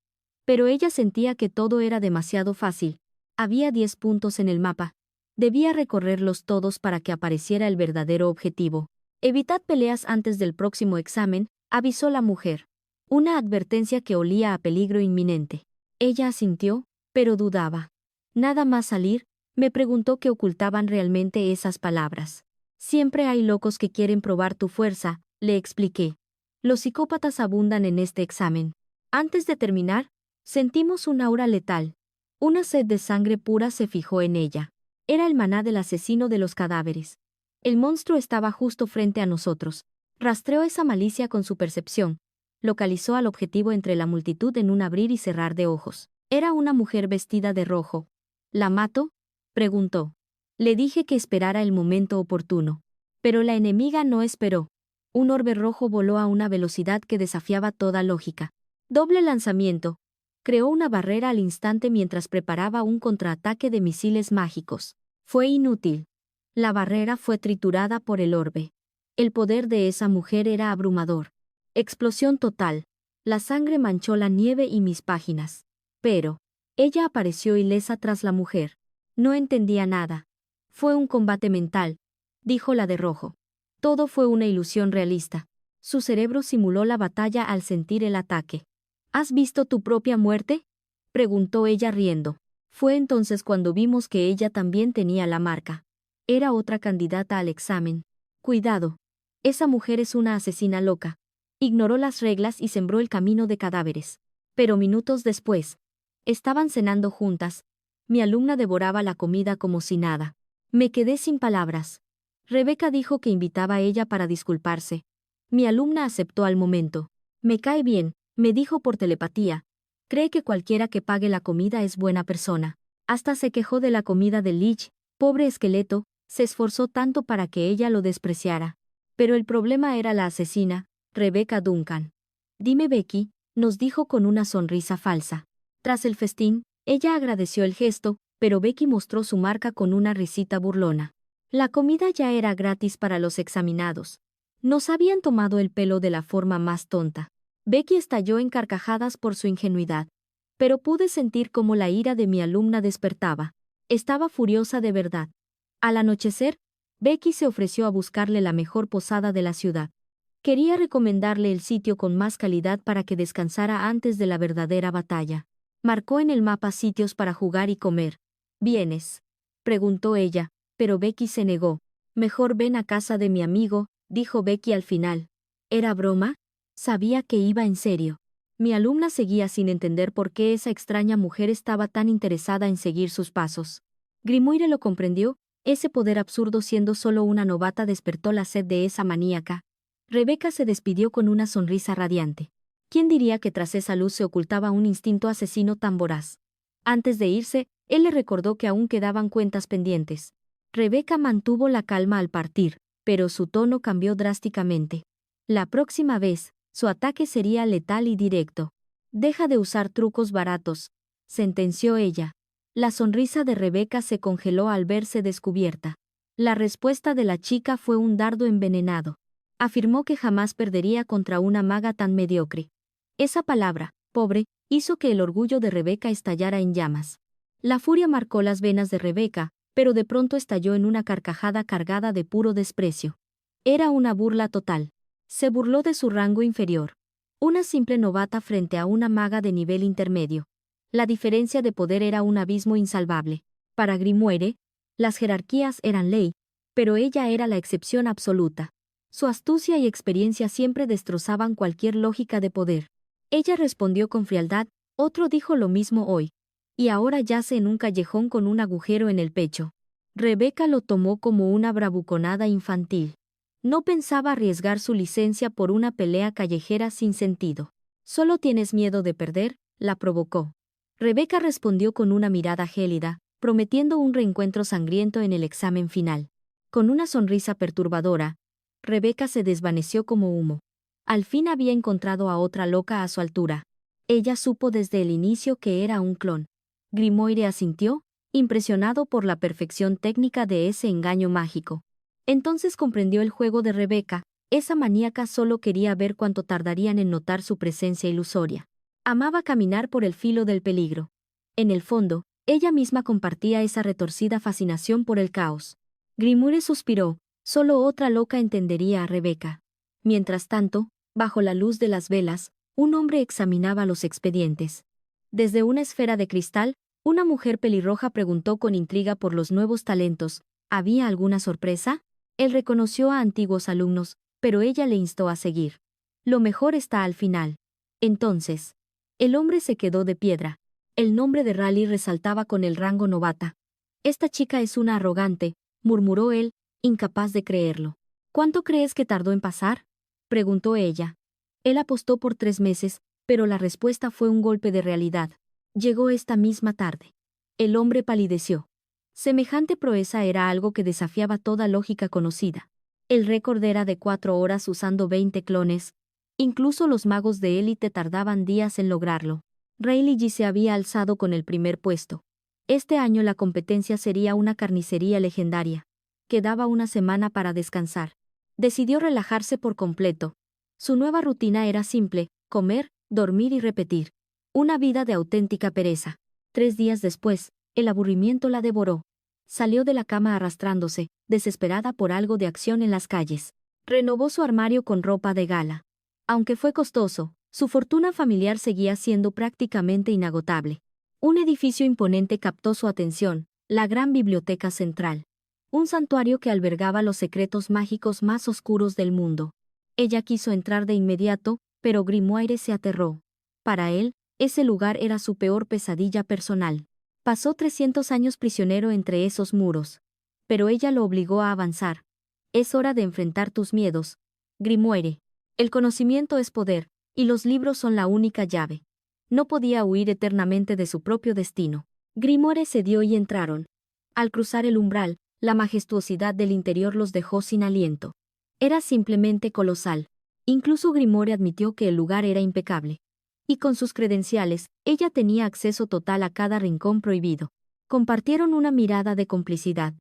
Speaker 1: Pero ella sentía que todo era demasiado fácil. Había 10 puntos en el mapa. Debía recorrerlos todos para que apareciera el verdadero objetivo. Evitad peleas antes del próximo examen, avisó la mujer. Una advertencia que olía a peligro inminente. Ella asintió, pero dudaba. Nada más salir, me preguntó qué ocultaban realmente esas palabras. Siempre hay locos que quieren probar tu fuerza, le expliqué. Los psicópatas abundan en este examen. Antes de terminar, sentimos un aura letal. Una sed de sangre pura se fijó en ella. Era el maná del asesino de los cadáveres. El monstruo estaba justo frente a nosotros. Rastreó esa malicia con su percepción. Localizó al objetivo entre la multitud en un abrir y cerrar de ojos. Era una mujer vestida de rojo. ¿La mato?, preguntó. Le dije que esperara el momento oportuno. Pero la enemiga no esperó. Un orbe rojo voló a una velocidad que desafiaba toda lógica. Doble lanzamiento. Creó una barrera al instante mientras preparaba un contraataque de misiles mágicos. Fue inútil. La barrera fue triturada por el orbe. El poder de esa mujer era abrumador. Explosión total. La sangre manchó la nieve y mis páginas. Pero ella apareció ilesa tras la mujer. No entendía nada. Fue un combate mental, dijo la de rojo. Todo fue una ilusión realista. Su cerebro simuló la batalla al sentir el ataque. ¿Has visto tu propia muerte?, preguntó ella riendo. Fue entonces cuando vimos que ella también tenía la marca. Era otra candidata al examen. Cuidado. Esa mujer es una asesina loca. Ignoró las reglas y sembró el camino de cadáveres. Pero minutos después, estaban cenando juntas. Mi alumna devoraba la comida como si nada. Me quedé sin palabras. Rebeca dijo que invitaba a ella para disculparse. Mi alumna aceptó al momento. Me cae bien, me dijo por telepatía. Cree que cualquiera que pague la comida es buena persona. Hasta se quejó de la comida de Lich, pobre esqueleto, se esforzó tanto para que ella lo despreciara. Pero el problema era la asesina, Rebecca Duncan. Dime Becky, nos dijo con una sonrisa falsa. Tras el festín, ella agradeció el gesto, pero Becky mostró su marca con una risita burlona. La comida ya era gratis para los examinados. Nos habían tomado el pelo de la forma más tonta. Becky estalló en carcajadas por su ingenuidad. Pero pude sentir cómo la ira de mi alumna despertaba. Estaba furiosa de verdad. Al anochecer, Becky se ofreció a buscarle la mejor posada de la ciudad. Quería recomendarle el sitio con más calidad para que descansara antes de la verdadera batalla. Marcó en el mapa sitios para jugar y comer. ¿Vienes?, preguntó ella, pero Becky se negó. Mejor ven a casa de mi amigo, dijo Becky al final. ¿Era broma? Sabía que iba en serio. Mi alumna seguía sin entender por qué esa extraña mujer estaba tan interesada en seguir sus pasos. Grimoire lo comprendió, ese poder absurdo siendo solo una novata despertó la sed de esa maníaca. Rebeca se despidió con una sonrisa radiante. ¿Quién diría que tras esa luz se ocultaba un instinto asesino tan voraz? Antes de irse, él le recordó que aún quedaban cuentas pendientes. Rebeca mantuvo la calma al partir, pero su tono cambió drásticamente. La próxima vez, su ataque sería letal y directo. Deja de usar trucos baratos, sentenció ella. La sonrisa de Rebeca se congeló al verse descubierta. La respuesta de la chica fue un dardo envenenado. Afirmó que jamás perdería contra una maga tan mediocre. Esa palabra, pobre, hizo que el orgullo de Rebeca estallara en llamas. La furia marcó las venas de Rebeca, pero de pronto estalló en una carcajada cargada de puro desprecio. Era una burla total. Se burló de su rango inferior. Una simple novata frente a una maga de nivel intermedio. La diferencia de poder era un abismo insalvable. Para Grimoire, las jerarquías eran ley, pero ella era la excepción absoluta. Su astucia y experiencia siempre destrozaban cualquier lógica de poder. Ella respondió con frialdad, otro dijo lo mismo hoy. Y ahora yace en un callejón con un agujero en el pecho. Rebeca lo tomó como una bravuconada infantil. No pensaba arriesgar su licencia por una pelea callejera sin sentido. «¿Solo tienes miedo de perder?», la provocó. Rebeca respondió con una mirada gélida, prometiendo un reencuentro sangriento en el examen final. Con una sonrisa perturbadora, Rebeca se desvaneció como humo. Al fin había encontrado a otra loca a su altura. Ella supo desde el inicio que era un clon. Grimoire asintió, impresionado por la perfección técnica de ese engaño mágico. Entonces comprendió el juego de Rebeca, esa maníaca solo quería ver cuánto tardarían en notar su presencia ilusoria. Amaba caminar por el filo del peligro. En el fondo, ella misma compartía esa retorcida fascinación por el caos. Grimoire suspiró, solo otra loca entendería a Rebeca. Mientras tanto, bajo la luz de las velas, un hombre examinaba los expedientes. Desde una esfera de cristal, una mujer pelirroja preguntó con intriga por los nuevos talentos. ¿Había alguna sorpresa? Él reconoció a antiguos alumnos, pero ella le instó a seguir. Lo mejor está al final. Entonces, el hombre se quedó de piedra. El nombre de Rally resaltaba con el rango novata. «Esta chica es una arrogante», murmuró él, incapaz de creerlo. «¿Cuánto crees que tardó en pasar?», preguntó ella. Él apostó por 3 meses, pero la respuesta fue un golpe de realidad. Llegó esta misma tarde. El hombre palideció. Semejante proeza era algo que desafiaba toda lógica conocida. El récord era de 4 horas usando 20 clones. Incluso los magos de élite tardaban días en lograrlo. Rayleigh se había alzado con el primer puesto. Este año la competencia sería una carnicería legendaria. Quedaba una semana para descansar. Decidió relajarse por completo. Su nueva rutina era simple: comer, dormir y repetir. Una vida de auténtica pereza. 3 días después, el aburrimiento la devoró. Salió de la cama arrastrándose, desesperada por algo de acción en las calles. Renovó su armario con ropa de gala. Aunque fue costoso, su fortuna familiar seguía siendo prácticamente inagotable. Un edificio imponente captó su atención, la gran biblioteca central. Un santuario que albergaba los secretos mágicos más oscuros del mundo. Ella quiso entrar de inmediato, pero Grimoire se aterró. Para él, ese lugar era su peor pesadilla personal. Pasó 300 años prisionero entre esos muros. Pero ella lo obligó a avanzar. «Es hora de enfrentar tus miedos, Grimoire. El conocimiento es poder, y los libros son la única llave». No podía huir eternamente de su propio destino. Grimoire cedió y entraron. Al cruzar el umbral, la majestuosidad del interior los dejó sin aliento. Era simplemente colosal. Incluso Grimoire admitió que el lugar era impecable. Y con sus credenciales, ella tenía acceso total a cada rincón prohibido. Compartieron una mirada de complicidad.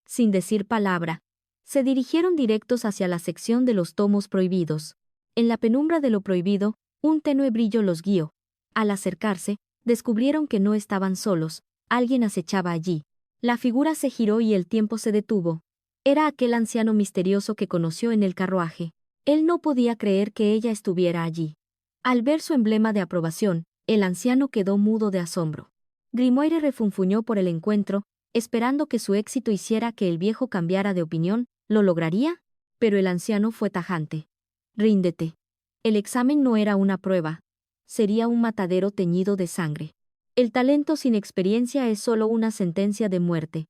Speaker 1: Sin decir palabra, se dirigieron directos hacia la sección de los tomos prohibidos. En la penumbra de lo prohibido, un tenue brillo los guió. Al acercarse, descubrieron que no estaban solos, alguien acechaba allí. La figura se giró y el tiempo se detuvo. Era aquel anciano misterioso que conoció en el carruaje. Él no podía creer que ella estuviera allí. Al ver su emblema de aprobación, el anciano quedó mudo de asombro. Grimoire refunfuñó por el encuentro, esperando que su éxito hiciera que el viejo cambiara de opinión. ¿Lo lograría? Pero el anciano fue tajante. «Ríndete. El examen no era una prueba. Sería un matadero teñido de sangre. El talento sin experiencia es solo una sentencia de muerte».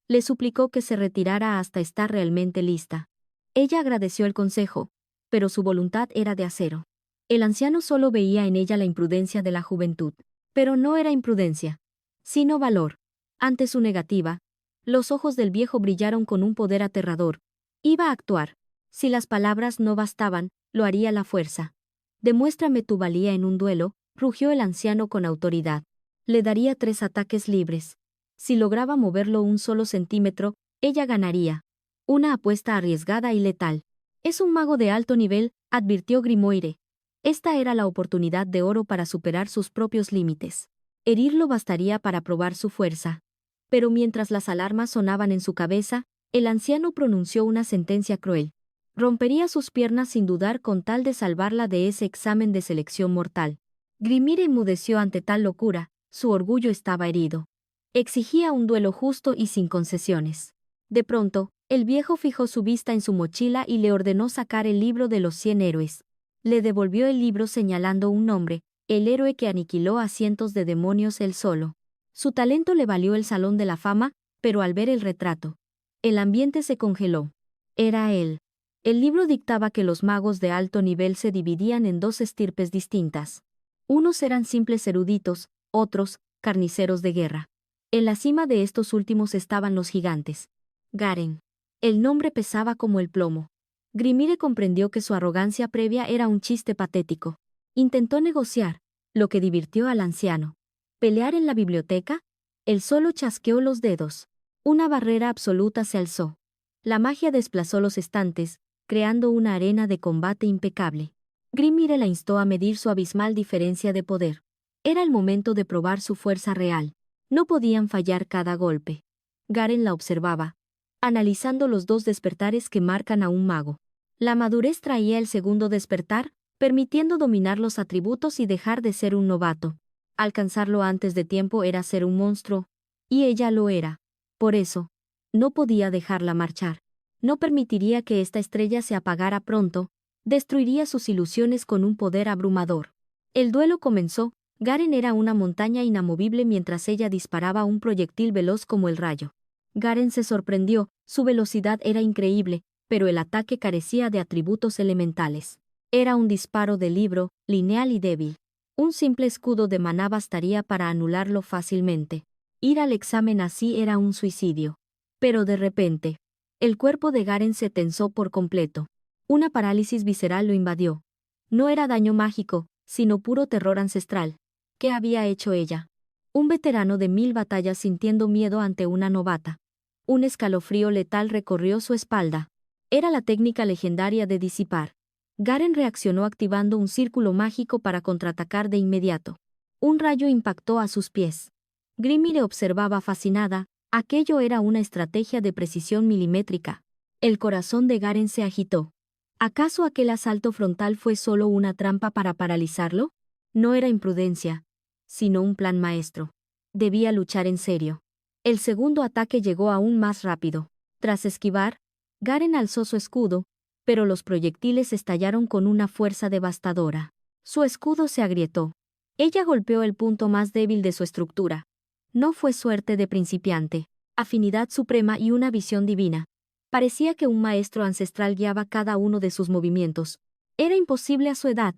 Speaker 1: Le suplicó que se retirara hasta estar realmente lista. Ella agradeció el consejo, pero su voluntad era de acero. El anciano solo veía en ella la imprudencia de la juventud. Pero no era imprudencia, sino valor. Ante su negativa, los ojos del viejo brillaron con un poder aterrador. Iba a actuar. Si las palabras no bastaban, lo haría la fuerza. «Demuéstrame tu valía en un duelo», rugió el anciano con autoridad. Le daría 3 ataques libres. Si lograba moverlo un solo centímetro, ella ganaría. Una apuesta arriesgada y letal. «Es un mago de alto nivel», advirtió Grimoire. Esta era la oportunidad de oro para superar sus propios límites. Herirlo bastaría para probar su fuerza. Pero mientras las alarmas sonaban en su cabeza, el anciano pronunció una sentencia cruel. Rompería sus piernas sin dudar con tal de salvarla de ese examen de selección mortal. Grimire enmudeció ante tal locura, su orgullo estaba herido. Exigía un duelo justo y sin concesiones. De pronto, el viejo fijó su vista en su mochila y le ordenó sacar el libro de los 100 héroes. Le devolvió el libro señalando un nombre, el héroe que aniquiló a cientos de demonios él solo. Su talento le valió el Salón de la Fama, pero al ver el retrato, el ambiente se congeló. Era él. El libro dictaba que los magos de alto nivel se dividían en dos estirpes distintas. Unos eran simples eruditos, otros, carniceros de guerra. En la cima de estos últimos estaban los gigantes. Garen. El nombre pesaba como el plomo. Grimire comprendió que su arrogancia previa era un chiste patético. Intentó negociar, lo que divirtió al anciano. ¿Pelear en la biblioteca? Él solo chasqueó los dedos. Una barrera absoluta se alzó. La magia desplazó los estantes, creando una arena de combate impecable. Grimire la instó a medir su abismal diferencia de poder. Era el momento de probar su fuerza real. No podían fallar cada golpe. Garen la observaba, analizando los dos despertares que marcan a un mago. La madurez traía el segundo despertar, permitiendo dominar los atributos y dejar de ser un novato. Alcanzarlo antes de tiempo era ser un monstruo, y ella lo era. Por eso, no podía dejarla marchar. No permitiría que esta estrella se apagara pronto, destruiría sus ilusiones con un poder abrumador. El duelo comenzó. Garen era una montaña inamovible mientras ella disparaba un proyectil veloz como el rayo. Garen se sorprendió, su velocidad era increíble, pero el ataque carecía de atributos elementales. Era un disparo de libro, lineal y débil. Un simple escudo de maná bastaría para anularlo fácilmente. Ir al examen así era un suicidio. Pero de repente, el cuerpo de Garen se tensó por completo. Una parálisis visceral lo invadió. No era daño mágico, sino puro terror ancestral. ¿Qué había hecho ella? Un veterano de 1000 batallas sintiendo miedo ante una novata. Un escalofrío letal recorrió su espalda. Era la técnica legendaria de disipar. Garen reaccionó activando un círculo mágico para contraatacar de inmediato. Un rayo impactó a sus pies. Grimire observaba fascinada, aquello era una estrategia de precisión milimétrica. El corazón de Garen se agitó. ¿Acaso aquel asalto frontal fue solo una trampa para paralizarlo? No era imprudencia, sino un plan maestro. Debía luchar en serio. El segundo ataque llegó aún más rápido. Tras esquivar, Garen alzó su escudo, pero los proyectiles estallaron con una fuerza devastadora. Su escudo se agrietó. Ella golpeó el punto más débil de su estructura. No fue suerte de principiante, afinidad suprema y una visión divina. Parecía que un maestro ancestral guiaba cada uno de sus movimientos. Era imposible a su edad.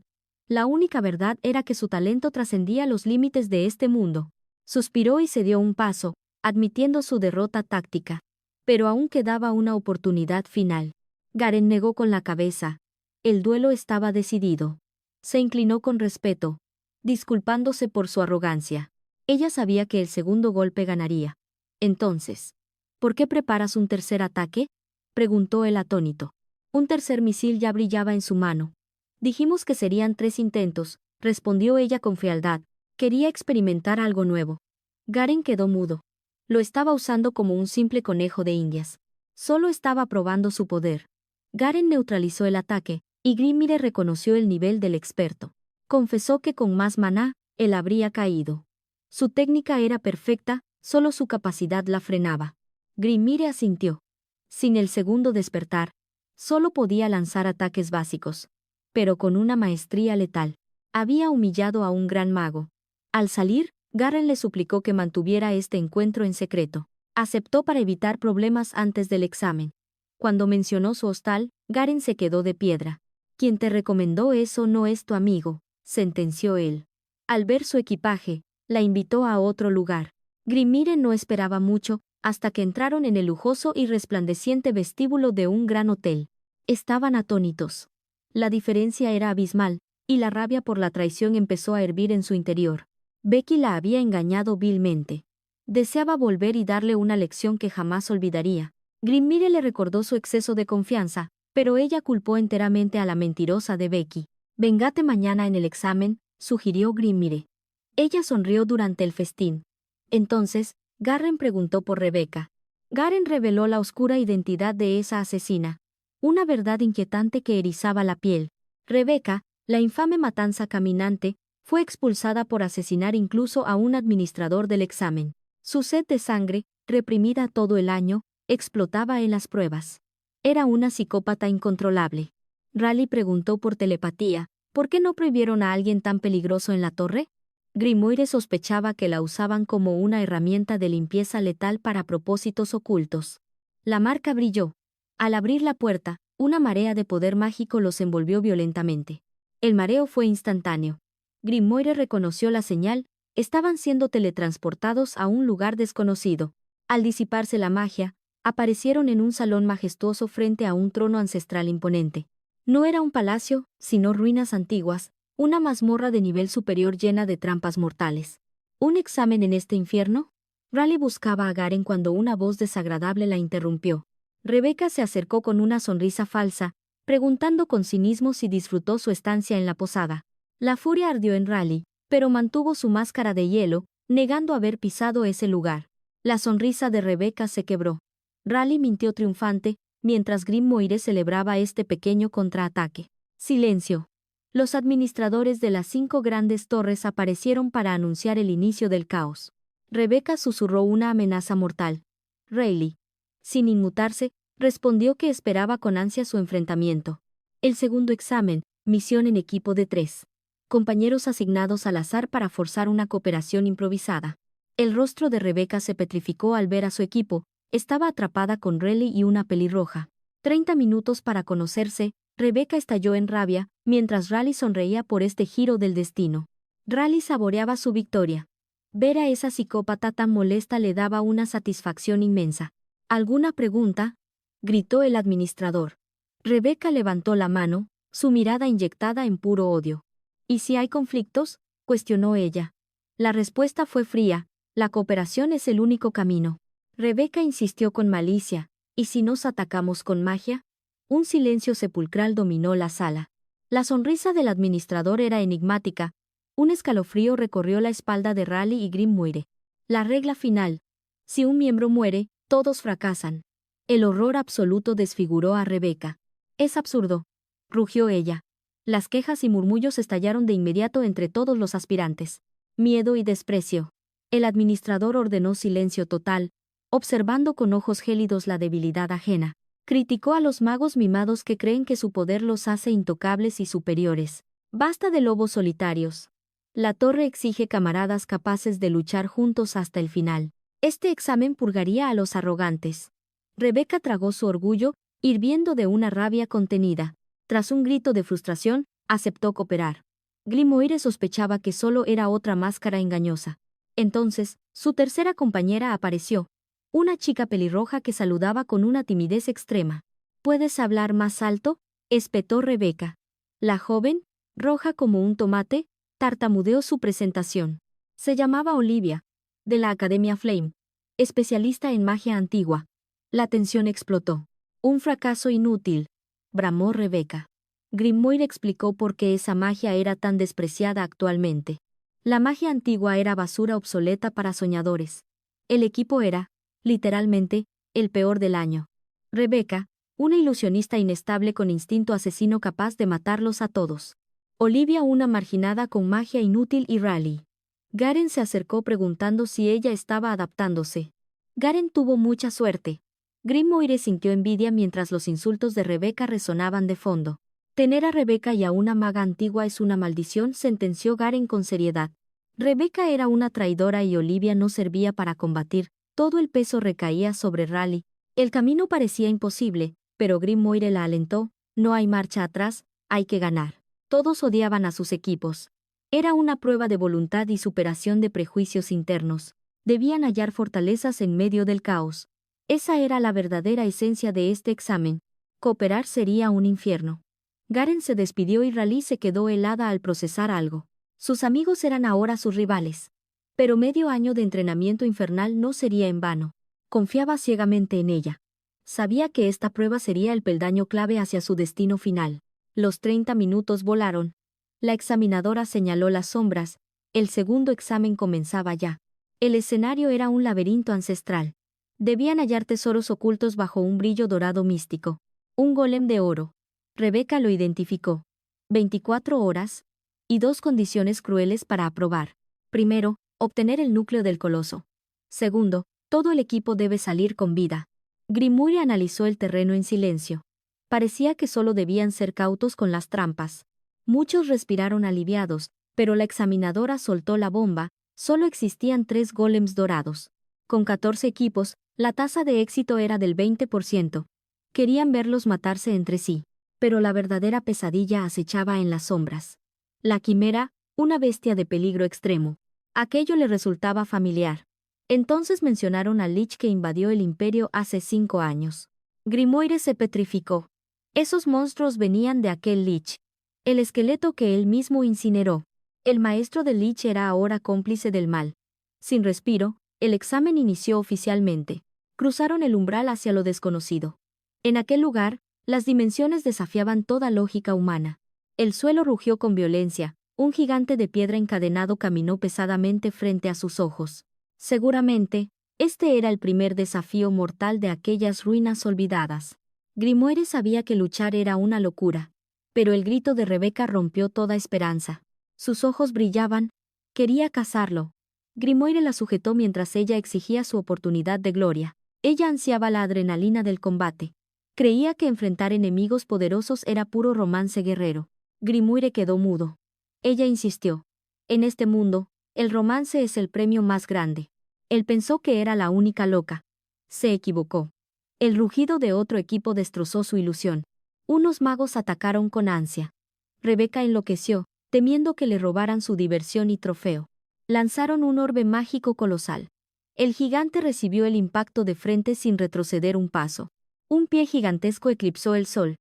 Speaker 1: La única verdad era que su talento trascendía los límites de este mundo. Suspiró y se dio un paso, admitiendo su derrota táctica. Pero aún quedaba una oportunidad final. Garen negó con la cabeza. El duelo estaba decidido. Se inclinó con respeto, disculpándose por su arrogancia. Ella sabía que el segundo golpe ganaría. Entonces, ¿por qué preparas un tercer ataque?, preguntó él atónito. Un tercer misil ya brillaba en su mano. Dijimos que serían 3 intentos, respondió ella con frialdad. Quería experimentar algo nuevo. Garen quedó mudo. Lo estaba usando como un simple conejo de indias. Solo estaba probando su poder. Garen neutralizó el ataque, y Grimire reconoció el nivel del experto. Confesó que con más maná, él habría caído. Su técnica era perfecta, solo su capacidad la frenaba. Grimire asintió. Sin el segundo despertar, solo podía lanzar ataques básicos, pero con una maestría letal. Había humillado a un gran mago. Al salir, Garen le suplicó que mantuviera este encuentro en secreto. Aceptó para evitar problemas antes del examen. Cuando mencionó su hostal, Garen se quedó de piedra. Quien te recomendó eso no es tu amigo, sentenció él. Al ver su equipaje, la invitó a otro lugar. Grimire no esperaba mucho, hasta que entraron en el lujoso y resplandeciente vestíbulo de un gran hotel. Estaban atónitos. La diferencia era abismal, y la rabia por la traición empezó a hervir en su interior. Becky la había engañado vilmente. Deseaba volver y darle una lección que jamás olvidaría. Grimire le recordó su exceso de confianza, pero ella culpó enteramente a la mentirosa de Becky. Vengate mañana en el examen, sugirió Grimmire. Ella sonrió durante el festín. Entonces, Garen preguntó por Rebecca. Garen reveló la oscura identidad de esa asesina. Una verdad inquietante que erizaba la piel. Rebecca, la infame matanza caminante, fue expulsada por asesinar incluso a un administrador del examen. Su sed de sangre, reprimida todo el año, explotaba en las pruebas. Era una psicópata incontrolable. Raleigh preguntó por telepatía, ¿por qué no prohibieron a alguien tan peligroso en la torre? Grimoire sospechaba que la usaban como una herramienta de limpieza letal para propósitos ocultos. La marca brilló. Al abrir la puerta, una marea de poder mágico los envolvió violentamente. El mareo fue instantáneo. Grimoire reconoció la señal, estaban siendo teletransportados a un lugar desconocido. Al disiparse la magia, aparecieron en un salón majestuoso frente a un trono ancestral imponente. No era un palacio, sino ruinas antiguas, una mazmorra de nivel superior llena de trampas mortales. ¿Un examen en este infierno? Raleigh buscaba a Garen cuando una voz desagradable la interrumpió. Rebecca se acercó con una sonrisa falsa, preguntando con cinismo si disfrutó su estancia en la posada. La furia ardió en Raleigh, pero mantuvo su máscara de hielo, negando haber pisado ese lugar. La sonrisa de Rebecca se quebró. Raleigh mintió triunfante, mientras Grimoire celebraba este pequeño contraataque. Silencio. Los administradores de las 5 grandes torres aparecieron para anunciar el inicio del caos. Rebecca susurró una amenaza mortal. Raleigh, sin inmutarse, respondió que esperaba con ansia su enfrentamiento. El segundo examen, misión en equipo de 3. Compañeros asignados al azar para forzar una cooperación improvisada. El rostro de Rebecca se petrificó al ver a su equipo, estaba atrapada con Raleigh y una pelirroja. 30 minutos para conocerse, Rebecca estalló en rabia, mientras Raleigh sonreía por este giro del destino. Raleigh saboreaba su victoria. Ver a esa psicópata tan molesta le daba una satisfacción inmensa. ¿Alguna pregunta?, gritó el administrador. Rebecca levantó la mano, su mirada inyectada en puro odio. ¿Y si hay conflictos?, cuestionó ella. La respuesta fue fría, la cooperación es el único camino. Rebecca insistió con malicia, ¿y si nos atacamos con magia? Un silencio sepulcral dominó la sala. La sonrisa del administrador era enigmática. Un escalofrío recorrió la espalda de Raleigh y Grimoire. La regla final. Si un miembro muere, todos fracasan. El horror absoluto desfiguró a Rebecca. Es absurdo, rugió ella. Las quejas y murmullos estallaron de inmediato entre todos los aspirantes. Miedo y desprecio. El administrador ordenó silencio total, observando con ojos gélidos la debilidad ajena. Criticó a los magos mimados que creen que su poder los hace intocables y superiores. Basta de lobos solitarios. La torre exige camaradas capaces de luchar juntos hasta el final. Este examen purgaría a los arrogantes. Rebecca tragó su orgullo, hirviendo de una rabia contenida. Tras un grito de frustración, aceptó cooperar. Grimoire sospechaba que solo era otra máscara engañosa. Entonces, su tercera compañera apareció. Una chica pelirroja que saludaba con una timidez extrema. ¿Puedes hablar más alto?, espetó Rebecca. La joven, roja como un tomate, tartamudeó su presentación. Se llamaba Olivia, de la Academia Flame, especialista en magia antigua. La tensión explotó. Un fracaso inútil, bramó Rebecca. Grimoire explicó por qué esa magia era tan despreciada actualmente. La magia antigua era basura obsoleta para soñadores. El equipo era, literalmente, el peor del año. Rebecca, una ilusionista inestable con instinto asesino capaz de matarlos a todos. Olivia, una marginada con magia inútil, y Raleigh. Garen se acercó preguntando si ella estaba adaptándose. Garen tuvo mucha suerte. Grimoire sintió envidia mientras los insultos de Rebecca resonaban de fondo. Tener a Rebecca y a una maga antigua es una maldición, sentenció Garen con seriedad. Rebecca era una traidora y Olivia no servía para combatir. Todo el peso recaía sobre Raleigh. El camino parecía imposible, pero Grimoire la alentó. No hay marcha atrás, hay que ganar. Todos odiaban a sus equipos. Era una prueba de voluntad y superación de prejuicios internos. Debían hallar fortalezas en medio del caos. Esa era la verdadera esencia de este examen. Cooperar sería un infierno. Garen se despidió y Raleigh se quedó helada al procesar algo. Sus amigos eran ahora sus rivales. Pero medio año de entrenamiento infernal no sería en vano. Confiaba ciegamente en ella. Sabía que esta prueba sería el peldaño clave hacia su destino final. Los 30 minutos volaron. La examinadora señaló las sombras. El segundo examen comenzaba ya. El escenario era un laberinto ancestral. Debían hallar tesoros ocultos bajo un brillo dorado místico. Un golem de oro. Rebeca lo identificó. 24 horas. Y dos condiciones crueles para aprobar. Primero, obtener el núcleo del coloso. Segundo, todo el equipo debe salir con vida. Grimoire analizó el terreno en silencio. Parecía que solo debían ser cautos con las trampas. Muchos respiraron aliviados, pero la examinadora soltó la bomba. Solo existían 3 golems dorados. Con 14 equipos, la tasa de éxito era del 20%. Querían verlos matarse entre sí. Pero la verdadera pesadilla acechaba en las sombras. La quimera, una bestia de peligro extremo. Aquello le resultaba familiar. Entonces mencionaron al Lich que invadió el imperio hace 5 años. Grimoire se petrificó. Esos monstruos venían de aquel Lich. El esqueleto que él mismo incineró. El maestro del Lich era ahora cómplice del mal. Sin respiro, el examen inició oficialmente. Cruzaron el umbral hacia lo desconocido. En aquel lugar, las dimensiones desafiaban toda lógica humana. El suelo rugió con violencia. Un gigante de piedra encadenado caminó pesadamente frente a sus ojos. Seguramente, este era el primer desafío mortal de aquellas ruinas olvidadas. Grimoire sabía que luchar era una locura. Pero el grito de Rebeca rompió toda esperanza. Sus ojos brillaban. Quería cazarlo. Grimoire la sujetó mientras ella exigía su oportunidad de gloria. Ella ansiaba la adrenalina del combate. Creía que enfrentar enemigos poderosos era puro romance guerrero. Grimoire quedó mudo. Ella insistió. En este mundo, el romance es el premio más grande. Él pensó que era la única loca. Se equivocó. El rugido de otro equipo destrozó su ilusión. Unos magos atacaron con ansia. Rebeca enloqueció, temiendo que le robaran su diversión y trofeo. Lanzaron un orbe mágico colosal. El gigante recibió el impacto de frente sin retroceder un paso. Un pie gigantesco eclipsó el sol.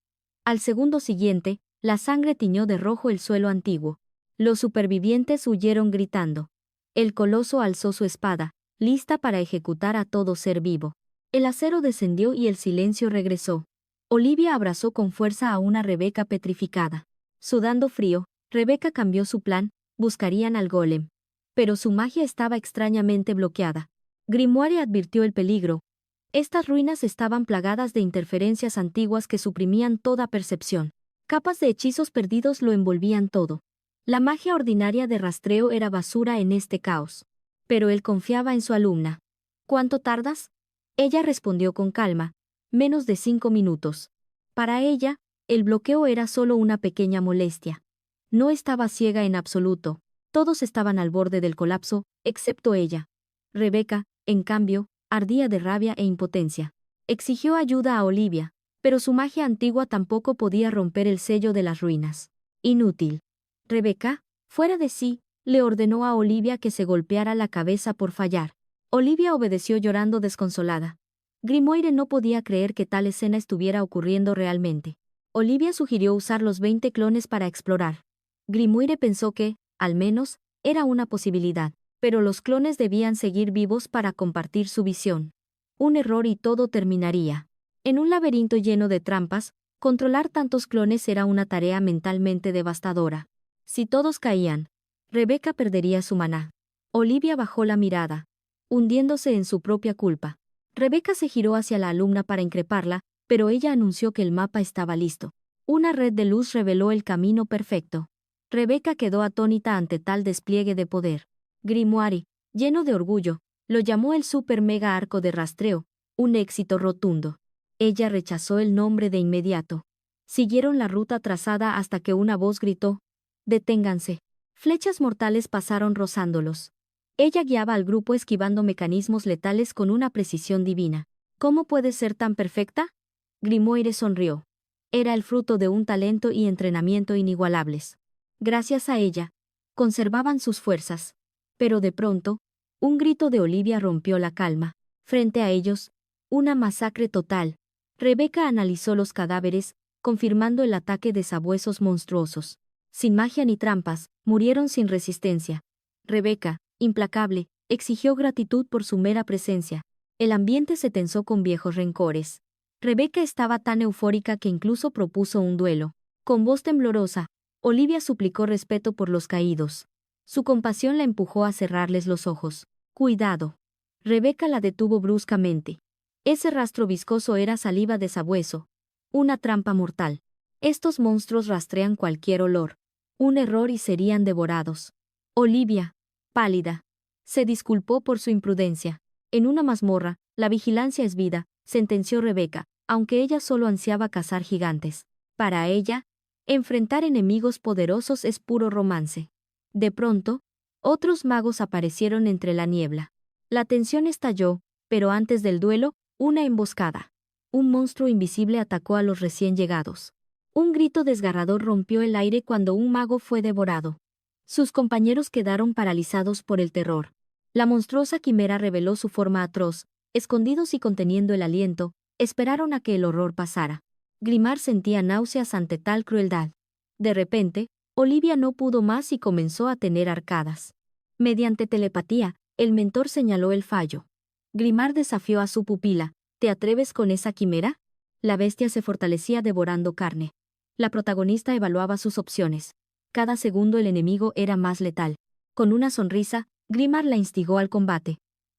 Speaker 1: Al segundo siguiente, la sangre tiñó de rojo el suelo antiguo. Los supervivientes huyeron gritando. El coloso alzó su espada, lista para ejecutar a todo ser vivo. El acero descendió y el silencio regresó. Olivia abrazó con fuerza a una Rebeca petrificada. Sudando frío, Rebeca cambió su plan, buscarían al golem. Pero su magia estaba extrañamente bloqueada. Grimoire advirtió el peligro. Estas ruinas estaban plagadas de interferencias antiguas que suprimían toda percepción. Capas de hechizos perdidos lo envolvían todo. La magia ordinaria de rastreo era basura en este caos. Pero él confiaba en su alumna. ¿Cuánto tardas? Ella respondió con calma. Menos de 5 minutos. Para ella, el bloqueo era solo una pequeña molestia. No estaba ciega en absoluto. Todos estaban al borde del colapso, excepto ella. Rebeca, en cambio, ardía de rabia e impotencia. Exigió ayuda a Olivia, pero su magia antigua tampoco podía romper el sello de las ruinas. Inútil. Rebeca, fuera de sí, le ordenó a Olivia que se golpeara la cabeza por fallar. Olivia obedeció llorando desconsolada. Grimoire no podía creer que tal escena estuviera ocurriendo realmente. Olivia sugirió usar los 20 clones para explorar. Grimoire pensó que, al menos, era una posibilidad, pero los clones debían seguir vivos para compartir su visión. Un error y todo terminaría. En un laberinto lleno de trampas, controlar tantos clones era una tarea mentalmente devastadora. Si todos caían, Rebeca perdería su maná. Olivia bajó la mirada, hundiéndose en su propia culpa. Rebeca se giró hacia la alumna para increparla, pero ella anunció que el mapa estaba listo. Una red de luz reveló el camino perfecto. Rebeca quedó atónita ante tal despliegue de poder. Grimoire, lleno de orgullo, lo llamó el super mega arco de rastreo, un éxito rotundo. Ella rechazó el nombre de inmediato. Siguieron la ruta trazada hasta que una voz gritó: «Deténganse». Flechas mortales pasaron rozándolos. Ella guiaba al grupo esquivando mecanismos letales con una precisión divina. ¿Cómo puede ser tan perfecta? Grimoire sonrió. Era el fruto de un talento y entrenamiento inigualables. Gracias a ella, conservaban sus fuerzas. Pero de pronto, un grito de Olivia rompió la calma. Frente a ellos, una masacre total. Rebeca analizó los cadáveres, confirmando el ataque de sabuesos monstruosos. Sin magia ni trampas, murieron sin resistencia. Rebeca, implacable, exigió gratitud por su mera presencia. El ambiente se tensó con viejos rencores. Rebeca estaba tan eufórica que incluso propuso un duelo. Con voz temblorosa, Olivia suplicó respeto por los caídos. Su compasión la empujó a cerrarles los ojos. Cuidado. Rebecca la detuvo bruscamente. Ese rastro viscoso era saliva de sabueso. Una trampa mortal. Estos monstruos rastrean cualquier olor. Un error y serían devorados. Olivia, pálida, se disculpó por su imprudencia. En una mazmorra, la vigilancia es vida, sentenció Rebecca, aunque ella solo ansiaba cazar gigantes. Para ella, enfrentar enemigos poderosos es puro romance. De pronto, otros magos aparecieron entre la niebla. La tensión estalló, pero antes del duelo, una emboscada. Un monstruo invisible atacó a los recién llegados. Un grito desgarrador rompió el aire cuando un mago fue devorado. Sus compañeros quedaron paralizados por el terror. La monstruosa quimera reveló su forma atroz. Escondidos y conteniendo el aliento, esperaron a que el horror pasara. Grimar sentía náuseas ante tal crueldad. De repente, Olivia no pudo más y comenzó a tener arcadas. Mediante telepatía, el mentor señaló el fallo. Grimar desafió a su pupila. ¿Te atreves con esa quimera? La bestia se fortalecía devorando carne. La protagonista evaluaba sus opciones. Cada segundo el enemigo era más letal. Con una sonrisa, Grimar la instigó al combate.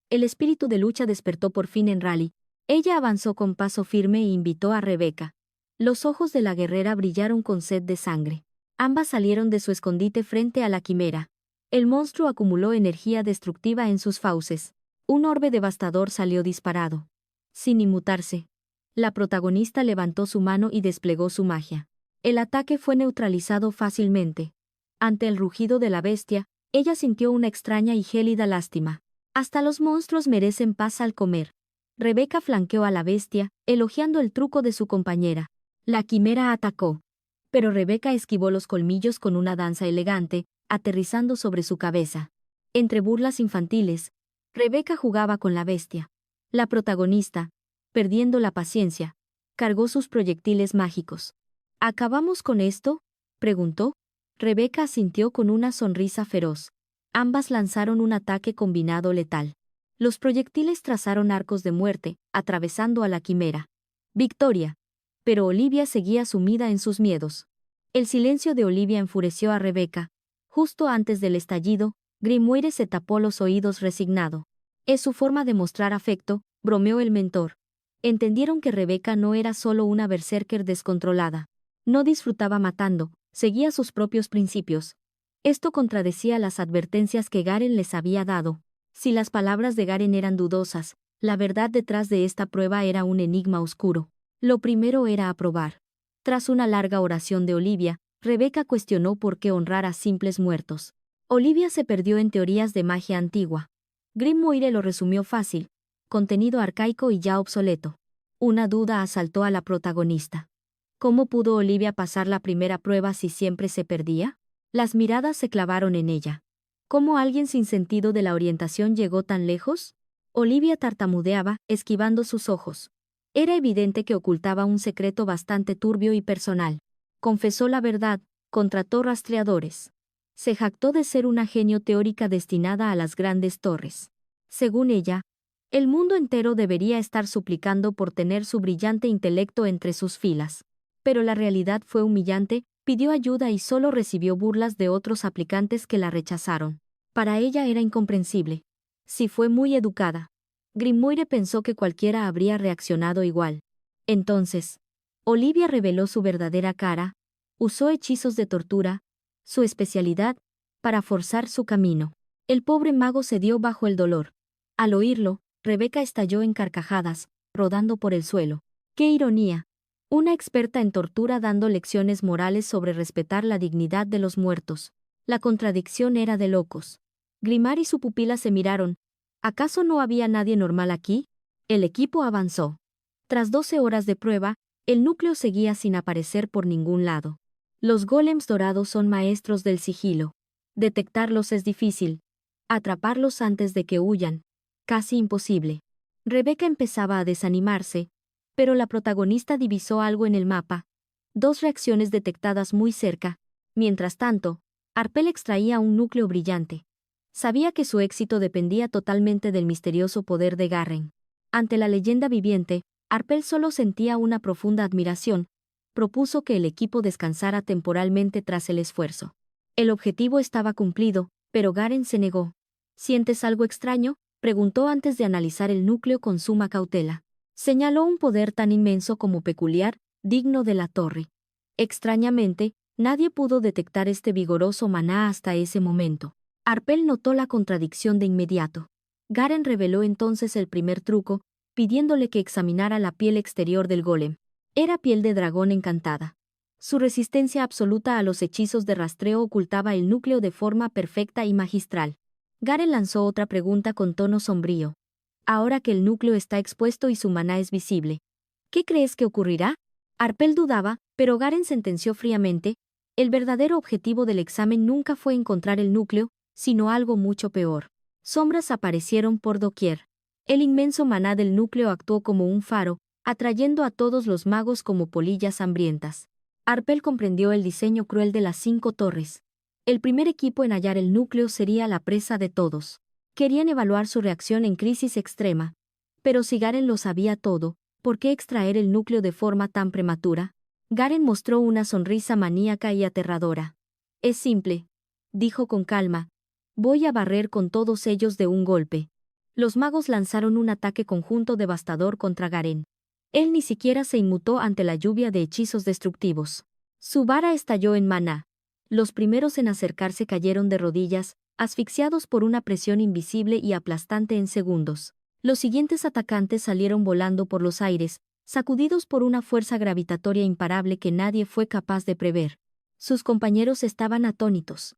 Speaker 1: El espíritu de lucha despertó por fin en Rally. Ella avanzó con paso firme e invitó a Rebecca. Los ojos de la guerrera brillaron con sed de sangre. Ambas salieron de su escondite frente a la quimera. El monstruo acumuló energía destructiva en sus fauces. Un orbe devastador salió disparado. Sin inmutarse, la protagonista levantó su mano y desplegó su magia. El ataque fue neutralizado fácilmente. Ante el rugido de la bestia, ella sintió una extraña y gélida lástima. Hasta los monstruos merecen paz al comer. Rebecca flanqueó a la bestia, elogiando el truco de su compañera. La quimera atacó. Pero Rebecca esquivó los colmillos con una danza elegante, aterrizando sobre su cabeza. Entre burlas infantiles, Rebecca jugaba con la bestia. La protagonista, perdiendo la paciencia, cargó sus proyectiles mágicos. ¿Acabamos con esto?, preguntó. Rebecca asintió con una sonrisa feroz. Ambas lanzaron un ataque combinado letal. Los proyectiles trazaron arcos de muerte, atravesando a la quimera. ¡Victoria! Pero Olivia seguía sumida en sus miedos. El silencio de Olivia enfureció a Rebecca. Justo antes del estallido, Grimmuire se tapó los oídos resignado. Es su forma de mostrar afecto, bromeó el mentor. Entendieron que Rebecca no era solo una berserker descontrolada. No disfrutaba matando, seguía sus propios principios. Esto contradecía las advertencias que Garen les había dado. Si las palabras de Garen eran dudosas, la verdad detrás de esta prueba era un enigma oscuro. Lo primero era aprobar. Tras una larga oración de Olivia, Rebecca cuestionó por qué honrar a simples muertos. Olivia se perdió en teorías de magia antigua. Grimmuire lo resumió fácil: contenido arcaico y ya obsoleto. Una duda asaltó a la protagonista. ¿Cómo pudo Olivia pasar la primera prueba si siempre se perdía? Las miradas se clavaron en ella. ¿Cómo alguien sin sentido de la orientación llegó tan lejos? Olivia tartamudeaba, esquivando sus ojos. Era evidente que ocultaba un secreto bastante turbio y personal. Confesó la verdad, contrató rastreadores. Se jactó de ser una genio teórica destinada a las grandes torres. Según ella, el mundo entero debería estar suplicando por tener su brillante intelecto entre sus filas. Pero la realidad fue humillante, pidió ayuda y solo recibió burlas de otros aplicantes que la rechazaron. Para ella era incomprensible. Si fue muy educada. Grimmuire pensó que cualquiera habría reaccionado igual. Entonces, Olivia reveló su verdadera cara, usó hechizos de tortura, su especialidad, para forzar su camino. El pobre mago cedió bajo el dolor. Al oírlo, Rebecca estalló en carcajadas, rodando por el suelo. ¡Qué ironía! Una experta en tortura dando lecciones morales sobre respetar la dignidad de los muertos. La contradicción era de locos. Grimar y su pupila se miraron. ¿Acaso no había nadie normal aquí? El equipo avanzó. Tras 12 horas de prueba, el núcleo seguía sin aparecer por ningún lado. Los golems dorados son maestros del sigilo. Detectarlos es difícil. Atraparlos antes de que huyan, casi imposible. Rebecca empezaba a desanimarse, pero la protagonista divisó algo en el mapa. 2 reacciones detectadas muy cerca. Mientras tanto, Arpel extraía un núcleo brillante. Sabía que su éxito dependía totalmente del misterioso poder de Garen. Ante la leyenda viviente, Arpel solo sentía una profunda admiración. propuso que el equipo descansara temporalmente tras el esfuerzo. El objetivo estaba cumplido, pero Garen se negó. ¿Sientes algo extraño?, preguntó antes de analizar el núcleo con suma cautela. Señaló un poder tan inmenso como peculiar, digno de la torre. Extrañamente, nadie pudo detectar este vigoroso maná hasta ese momento. Arpel notó la contradicción de inmediato. Garen reveló entonces el primer truco, pidiéndole que examinara la piel exterior del golem. Era piel de dragón encantada. Su resistencia absoluta a los hechizos de rastreo ocultaba el núcleo de forma perfecta y magistral. Garen lanzó otra pregunta con tono sombrío. Ahora que el núcleo está expuesto y su maná es visible, ¿qué crees que ocurrirá? Arpel dudaba, pero Garen sentenció fríamente: el verdadero objetivo del examen nunca fue encontrar el núcleo, sino algo mucho peor. Sombras aparecieron por doquier. El inmenso maná del núcleo actuó como un faro, atrayendo a todos los magos como polillas hambrientas. Arpel comprendió el diseño cruel de las 5 torres. El primer equipo en hallar el núcleo sería la presa de todos. Querían evaluar su reacción en crisis extrema. Pero si Garen lo sabía todo, ¿por qué extraer el núcleo de forma tan prematura? Garen mostró una sonrisa maníaca y aterradora. Es simple, dijo con calma. Voy a barrer con todos ellos de un golpe. Los magos lanzaron un ataque conjunto devastador contra Garen. Él ni siquiera se inmutó ante la lluvia de hechizos destructivos. Su vara estalló en maná. Los primeros en acercarse cayeron de rodillas, asfixiados por una presión invisible y aplastante en segundos. Los siguientes atacantes salieron volando por los aires, sacudidos por una fuerza gravitatoria imparable que nadie fue capaz de prever. Sus compañeros estaban atónitos.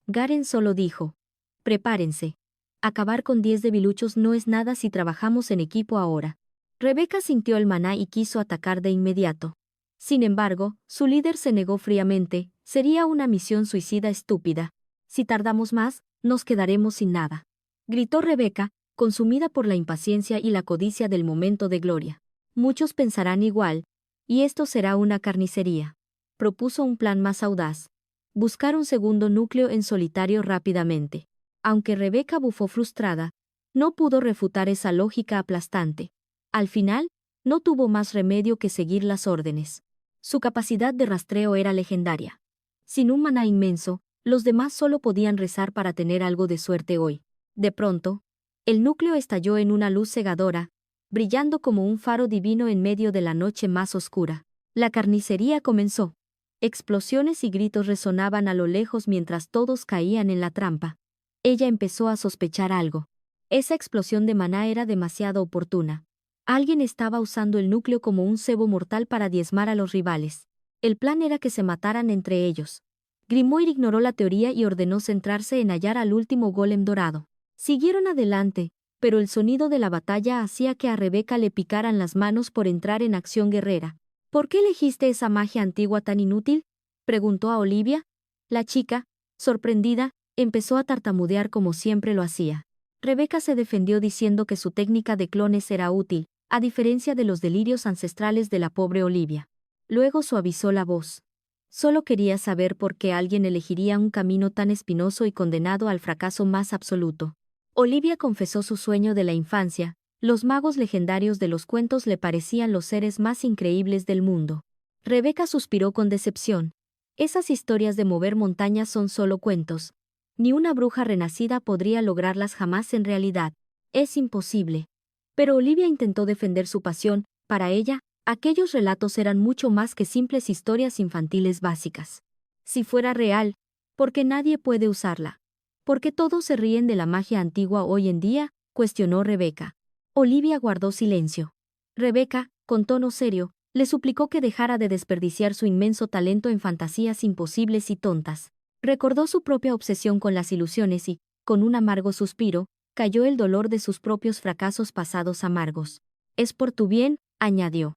Speaker 1: Garen solo dijo: prepárense. Acabar con 10 debiluchos no es nada si trabajamos en equipo ahora. Rebeca sintió el maná y quiso atacar de inmediato. Sin embargo, su líder se negó fríamente: sería una misión suicida estúpida. Si tardamos más, nos quedaremos sin nada. Gritó Rebeca, consumida por la impaciencia y la codicia del momento de gloria. Muchos pensarán igual, y esto será una carnicería. Propuso un plan más audaz: buscar un segundo núcleo en solitario rápidamente. Aunque Rebeca bufó frustrada, no pudo refutar esa lógica aplastante. Al final, no tuvo más remedio que seguir las órdenes. Su capacidad de rastreo era legendaria. Sin un maná inmenso, los demás solo podían rezar para tener algo de suerte hoy. De pronto, el núcleo estalló en una luz cegadora, brillando como un faro divino en medio de la noche más oscura. La carnicería comenzó. Explosiones y gritos resonaban a lo lejos mientras todos caían en la trampa. Ella empezó a sospechar algo. Esa explosión de maná era demasiado oportuna. Alguien estaba usando el núcleo como un cebo mortal para diezmar a los rivales. El plan era que se mataran entre ellos. Grimoire ignoró la teoría y ordenó centrarse en hallar al último golem dorado. Siguieron adelante, pero el sonido de la batalla hacía que a Rebeca le picaran las manos por entrar en acción guerrera. ¿Por qué elegiste esa magia antigua tan inútil?, preguntó a Olivia. La chica, sorprendida, empezó a tartamudear como siempre lo hacía. Rebeca se defendió diciendo que su técnica de clones era útil, a diferencia de los delirios ancestrales de la pobre Olivia. Luego suavizó la voz. Solo quería saber por qué alguien elegiría un camino tan espinoso y condenado al fracaso más absoluto. Olivia confesó su sueño de la infancia: los magos legendarios de los cuentos le parecían los seres más increíbles del mundo. Rebeca suspiró con decepción. Esas historias de mover montañas son solo cuentos. Ni una bruja renacida podría lograrlas jamás en realidad. Es imposible. Pero Olivia intentó defender su pasión. Para ella, aquellos relatos eran mucho más que simples historias infantiles básicas. Si fuera real, ¿por qué nadie puede usarla? ¿Por qué todos se ríen de la magia antigua hoy en día?, cuestionó Rebeca. Olivia guardó silencio. Rebeca, con tono serio, le suplicó que dejara de desperdiciar su inmenso talento en fantasías imposibles y tontas. Recordó su propia obsesión con las ilusiones y, con un amargo suspiro, cayó el dolor de sus propios fracasos pasados amargos. Es por tu bien, añadió.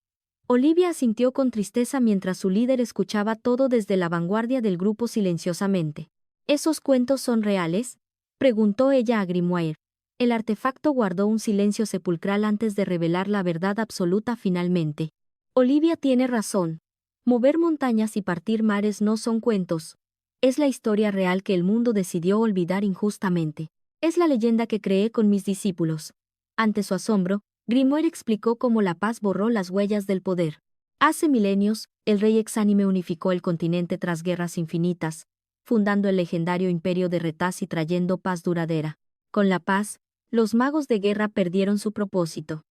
Speaker 1: Olivia asintió con tristeza mientras su líder escuchaba todo desde la vanguardia del grupo silenciosamente. ¿Esos cuentos son reales?, preguntó ella a Grimoire. El artefacto guardó un silencio sepulcral antes de revelar la verdad absoluta finalmente. Olivia tiene razón. Mover montañas y partir mares no son cuentos. Es la historia real que el mundo decidió olvidar injustamente. Es la leyenda que creé con mis discípulos. Ante su asombro, Grimoire explicó cómo la paz borró las huellas del poder. Hace milenios, el rey exánime unificó el continente tras guerras infinitas, fundando el legendario imperio de Retaz y trayendo paz duradera. Con la paz, los magos de guerra perdieron su propósito.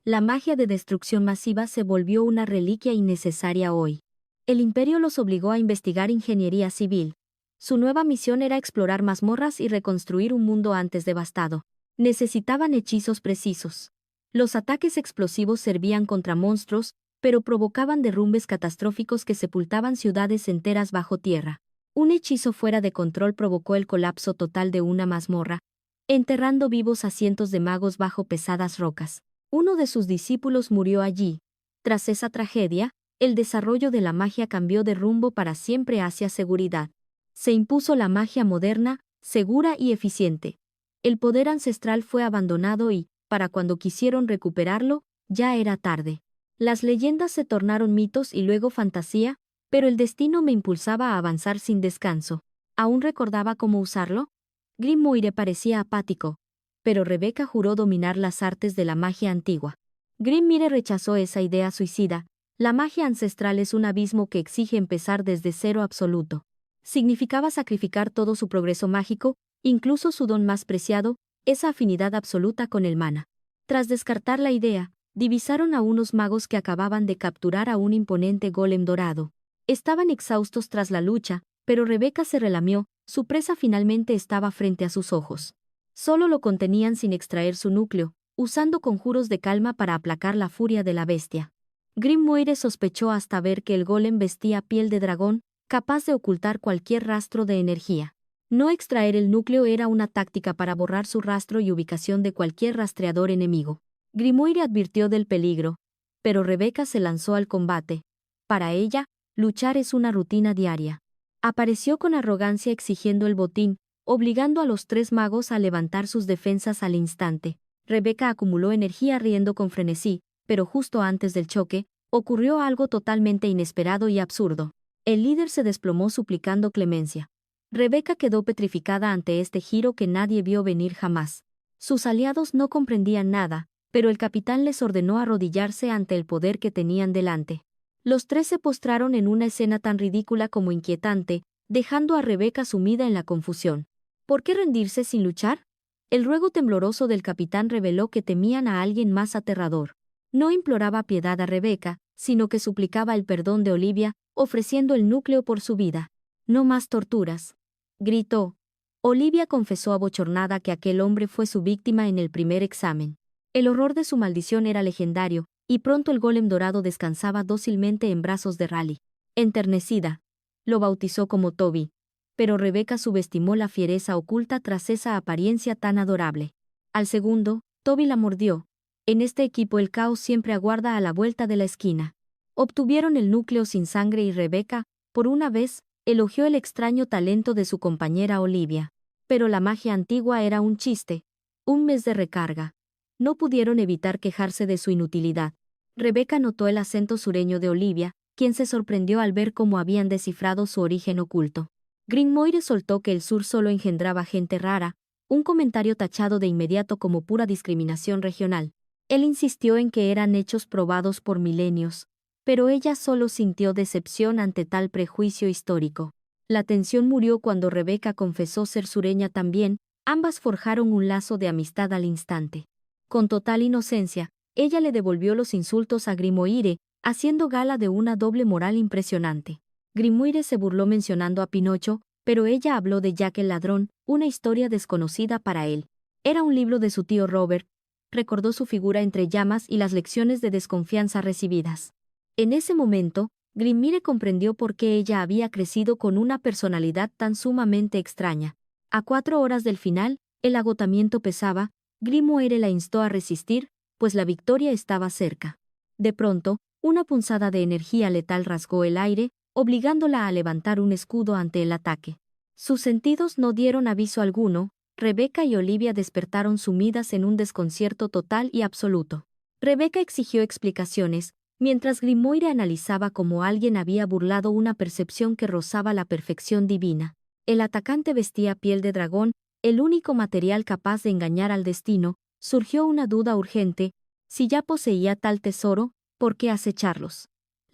Speaker 1: La magia de destrucción masiva se volvió una reliquia innecesaria hoy. El imperio los obligó a investigar ingeniería civil. Su nueva misión era explorar mazmorras y reconstruir un mundo antes devastado. Necesitaban hechizos precisos. Los ataques explosivos servían contra monstruos, pero provocaban derrumbes catastróficos que sepultaban ciudades enteras bajo tierra. Un hechizo fuera de control provocó el colapso total de una mazmorra, enterrando vivos a cientos de magos bajo pesadas rocas. Uno de sus discípulos murió allí. Tras esa tragedia, el desarrollo de la magia cambió de rumbo para siempre hacia seguridad. Se impuso la magia moderna, segura y eficiente. El poder ancestral fue abandonado y, para cuando quisieron recuperarlo, ya era tarde. Las leyendas se tornaron mitos y luego fantasía, pero el destino me impulsaba a avanzar sin descanso. ¿Aún recordaba cómo usarlo? Grimmoire parecía apático, pero Rebecca juró dominar las artes de la magia antigua. Grimmoire rechazó esa idea suicida. La magia ancestral es un abismo que exige empezar desde cero absoluto. Significaba sacrificar todo su progreso mágico, incluso su don más preciado, esa afinidad absoluta con el mana. Tras descartar la idea, divisaron a unos magos que acababan de capturar a un imponente golem dorado. Estaban exhaustos tras la lucha, pero Rebecca se relamió, su presa finalmente estaba frente a sus ojos. Solo lo contenían sin extraer su núcleo, usando conjuros de calma para aplacar la furia de la bestia. Grimmoire sospechó hasta ver que el golem vestía piel de dragón, capaz de ocultar cualquier rastro de energía. No extraer el núcleo era una táctica para borrar su rastro y ubicación de cualquier rastreador enemigo. Grimmoire advirtió del peligro, pero Rebecca se lanzó al combate. Para ella, luchar es una rutina diaria. Apareció con arrogancia exigiendo el botín, obligando a los tres magos a levantar sus defensas al instante. Rebecca acumuló energía riendo con frenesí, pero justo antes del choque, ocurrió algo totalmente inesperado y absurdo. El líder se desplomó suplicando clemencia. Rebecca quedó petrificada ante este giro que nadie vio venir jamás. Sus aliados no comprendían nada, pero el capitán les ordenó arrodillarse ante el poder que tenían delante. Los tres se postraron en una escena tan ridícula como inquietante, dejando a Rebecca sumida en la confusión. ¿Por qué rendirse sin luchar? El ruego tembloroso del capitán reveló que temían a alguien más aterrador. No imploraba piedad a Rebecca, sino que suplicaba el perdón de Olivia, ofreciendo el núcleo por su vida. «No más torturas», gritó. Olivia confesó abochornada que aquel hombre fue su víctima en el primer examen. El horror de su maldición era legendario, y pronto el golem dorado descansaba dócilmente en brazos de Raleigh. Enternecida, lo bautizó como Toby. Pero Rebecca subestimó la fiereza oculta tras esa apariencia tan adorable. Al segundo, Toby la mordió. En este equipo el caos siempre aguarda a la vuelta de la esquina. Obtuvieron el núcleo sin sangre y Rebecca, por una vez, elogió el extraño talento de su compañera Olivia. Pero la magia antigua era un chiste. Un mes de recarga. No pudieron evitar quejarse de su inutilidad. Rebecca notó el acento sureño de Olivia, quien se sorprendió al ver cómo habían descifrado su origen oculto. Grimmoire soltó que el sur solo engendraba gente rara, un comentario tachado de inmediato como pura discriminación regional. Él insistió en que eran hechos probados por milenios, pero ella solo sintió decepción ante tal prejuicio histórico. La tensión murió cuando Rebecca confesó ser sureña también, ambas forjaron un lazo de amistad al instante. Con total inocencia, ella le devolvió los insultos a Grimmoire, haciendo gala de una doble moral impresionante. Grimmoire se burló mencionando a Pinocho, pero ella habló de Jack el ladrón, una historia desconocida para él. Era un libro de su tío Robert. Recordó su figura entre llamas y las lecciones de desconfianza recibidas. En ese momento, Grimmoire comprendió por qué ella había crecido con una personalidad tan sumamente extraña. A 4 horas del final, el agotamiento pesaba. Grimmoire la instó a resistir, pues la victoria estaba cerca. De pronto, una punzada de energía letal rasgó el aire, obligándola a levantar un escudo ante el ataque. Sus sentidos no dieron aviso alguno. Rebecca y Olivia despertaron sumidas en un desconcierto total y absoluto. Rebecca exigió explicaciones, mientras Grimmoire analizaba cómo alguien había burlado una percepción que rozaba la perfección divina. El atacante vestía piel de dragón, el único material capaz de engañar al destino. Surgió una duda urgente: si ya poseía tal tesoro, ¿por qué acecharlos?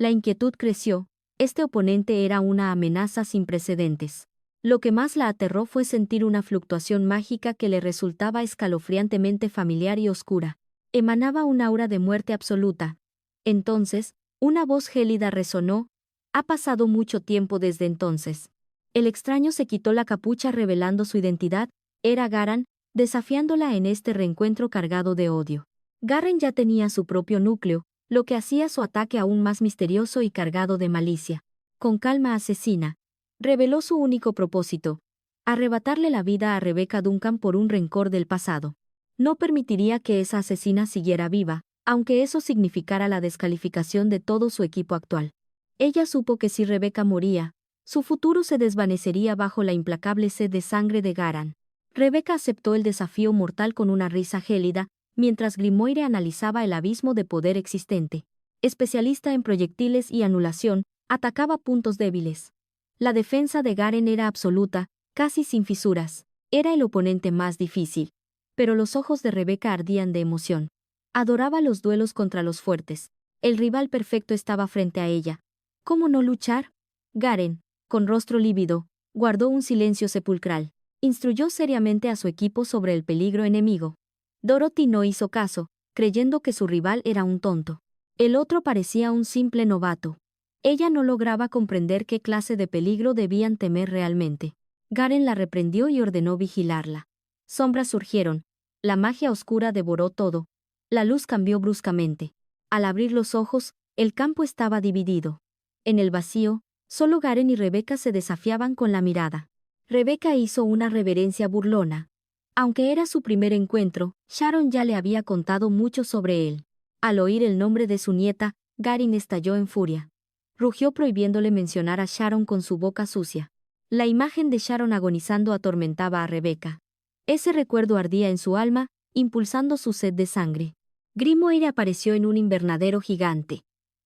Speaker 1: La inquietud creció. Este oponente era una amenaza sin precedentes. Lo que más la aterró fue sentir una fluctuación mágica que le resultaba escalofriantemente familiar y oscura. Emanaba un aura de muerte absoluta. Entonces, una voz gélida resonó. Ha pasado mucho tiempo desde entonces. El extraño se quitó la capucha revelando su identidad. Era Garan, desafiándola en este reencuentro cargado de odio. Garen ya tenía su propio núcleo, lo que hacía su ataque aún más misterioso y cargado de malicia. Con calma asesina, reveló su único propósito: arrebatarle la vida a Rebecca Duncan por un rencor del pasado. No permitiría que esa asesina siguiera viva, aunque eso significara la descalificación de todo su equipo actual. Ella supo que si Rebecca moría, su futuro se desvanecería bajo la implacable sed de sangre de Garan. Rebecca aceptó el desafío mortal con una risa gélida, mientras Grimoire analizaba el abismo de poder existente. Especialista en proyectiles y anulación, atacaba puntos débiles. La defensa de Garen era absoluta, casi sin fisuras. Era el oponente más difícil. Pero los ojos de Rebecca ardían de emoción. Adoraba los duelos contra los fuertes. El rival perfecto estaba frente a ella. ¿Cómo no luchar? Garen, con rostro lívido, guardó un silencio sepulcral. Instruyó seriamente a su equipo sobre el peligro enemigo. Dorothy no hizo caso, creyendo que su rival era un tonto. El otro parecía un simple novato. Ella no lograba comprender qué clase de peligro debían temer realmente. Garen la reprendió y ordenó vigilarla. Sombras surgieron. La magia oscura devoró todo. La luz cambió bruscamente. Al abrir los ojos, el campo estaba dividido. En el vacío, solo Garen y Rebecca se desafiaban con la mirada. Rebecca hizo una reverencia burlona. Aunque era su primer encuentro, Sharon ya le había contado mucho sobre él. Al oír el nombre de su nieta, Garen estalló en furia. Rugió prohibiéndole mencionar a Sharon con su boca sucia. La imagen de Sharon agonizando atormentaba a Rebecca. Ese recuerdo ardía en su alma, impulsando su sed de sangre. Grimoire apareció en un invernadero gigante.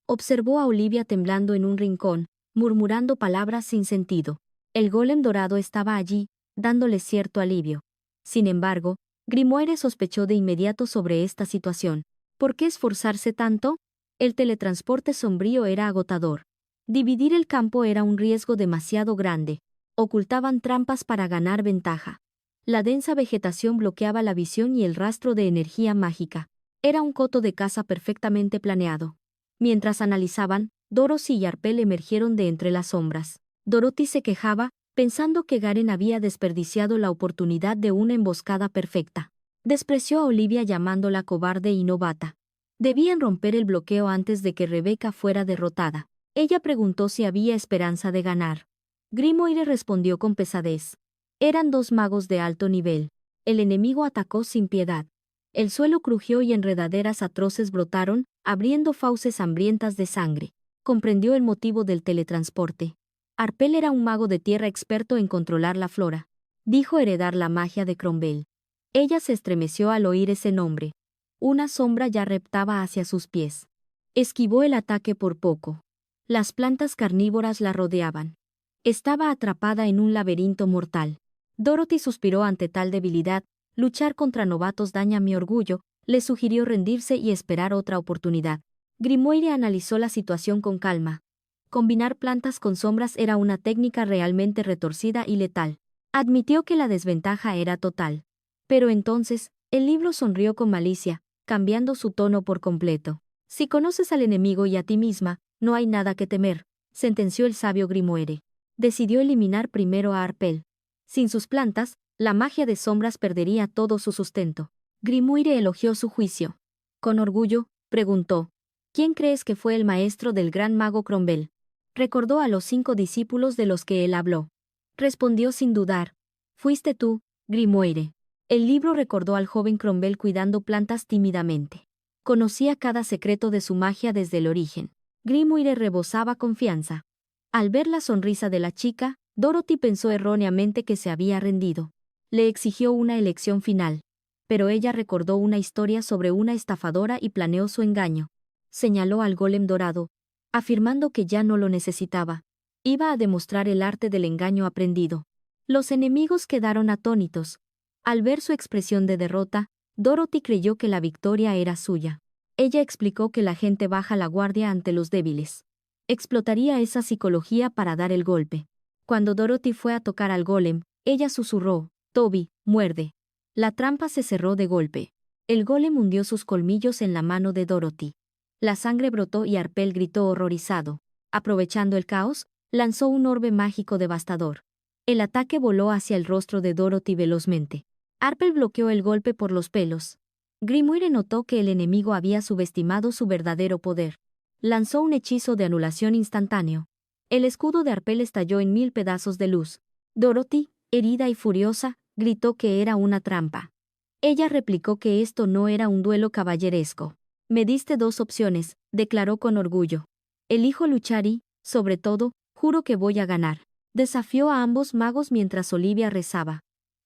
Speaker 1: Observó a Olivia temblando en un rincón, murmurando palabras sin sentido. El golem dorado estaba allí, dándole cierto alivio. Sin embargo, Grimoire sospechó de inmediato sobre esta situación. ¿Por qué esforzarse tanto? El teletransporte sombrío era agotador. Dividir el campo era un riesgo demasiado grande. Ocultaban trampas para ganar ventaja. La densa vegetación bloqueaba la visión y el rastro de energía mágica. Era un coto de caza perfectamente planeado. Mientras analizaban, Dorothy y Arpel emergieron de entre las sombras. Dorothy se quejaba, pensando que Garen había desperdiciado la oportunidad de una emboscada perfecta. Despreció a Olivia llamándola cobarde y novata. Debían romper el bloqueo antes de que Rebecca fuera derrotada. Ella preguntó si había esperanza de ganar. Grimoire respondió con pesadez. Eran dos magos de alto nivel. El enemigo atacó sin piedad. El suelo crujió y enredaderas atroces brotaron, abriendo fauces hambrientas de sangre. Comprendió el motivo del teletransporte. Arpel era un mago de tierra experto en controlar la flora. Dijo heredar la magia de Cromwell. Ella se estremeció al oír ese nombre. Una sombra ya reptaba hacia sus pies. Esquivó el ataque por poco. Las plantas carnívoras la rodeaban. Estaba atrapada en un laberinto mortal. Dorothy suspiró ante tal debilidad. Luchar contra novatos daña mi orgullo, le sugirió rendirse y esperar otra oportunidad. Grimoire analizó la situación con calma. Combinar plantas con sombras era una técnica realmente retorcida y letal. Admitió que la desventaja era total. Pero entonces, el libro sonrió con malicia, cambiando su tono por completo. Si conoces al enemigo y a ti misma, no hay nada que temer, sentenció el sabio Grimoire. Decidió eliminar primero a Arpel. Sin sus plantas, la magia de sombras perdería todo su sustento. Grimoire elogió su juicio. Con orgullo, preguntó: ¿quién crees que fue el maestro del gran mago Cromwell? Recordó a los 5 discípulos de los que él habló. Respondió sin dudar: fuiste tú, Grimoire. El libro recordó al joven Cromwell cuidando plantas tímidamente. Conocía cada secreto de su magia desde el origen. Grimoire rebosaba confianza. Al ver la sonrisa de la chica, Dorothy pensó erróneamente que se había rendido. Le exigió una elección final. Pero ella recordó una historia sobre una estafadora y planeó su engaño. Señaló al golem dorado, afirmando que ya no lo necesitaba. Iba a demostrar el arte del engaño aprendido. Los enemigos quedaron atónitos. Al ver su expresión de derrota, Dorothy creyó que la victoria era suya. Ella explicó que la gente baja la guardia ante los débiles. Explotaría esa psicología para dar el golpe. Cuando Dorothy fue a tocar al golem, ella susurró, «Toby, muerde». La trampa se cerró de golpe. El golem hundió sus colmillos en la mano de Dorothy. La sangre brotó y Arpel gritó horrorizado. Aprovechando el caos, lanzó un orbe mágico devastador. El ataque voló hacia el rostro de Dorothy velozmente. Arpel bloqueó el golpe por los pelos. Grimwire notó que el enemigo había subestimado su verdadero poder. Lanzó un hechizo de anulación instantáneo. El escudo de Arpel estalló en 1000 pedazos de luz. Dorothy, herida y furiosa, gritó que era una trampa. Ella replicó que esto no era un duelo caballeresco. «Me diste 2 opciones», declaró con orgullo. «Elijo luchar y, sobre todo, juro que voy a ganar». Desafió a ambos magos mientras Olivia rezaba.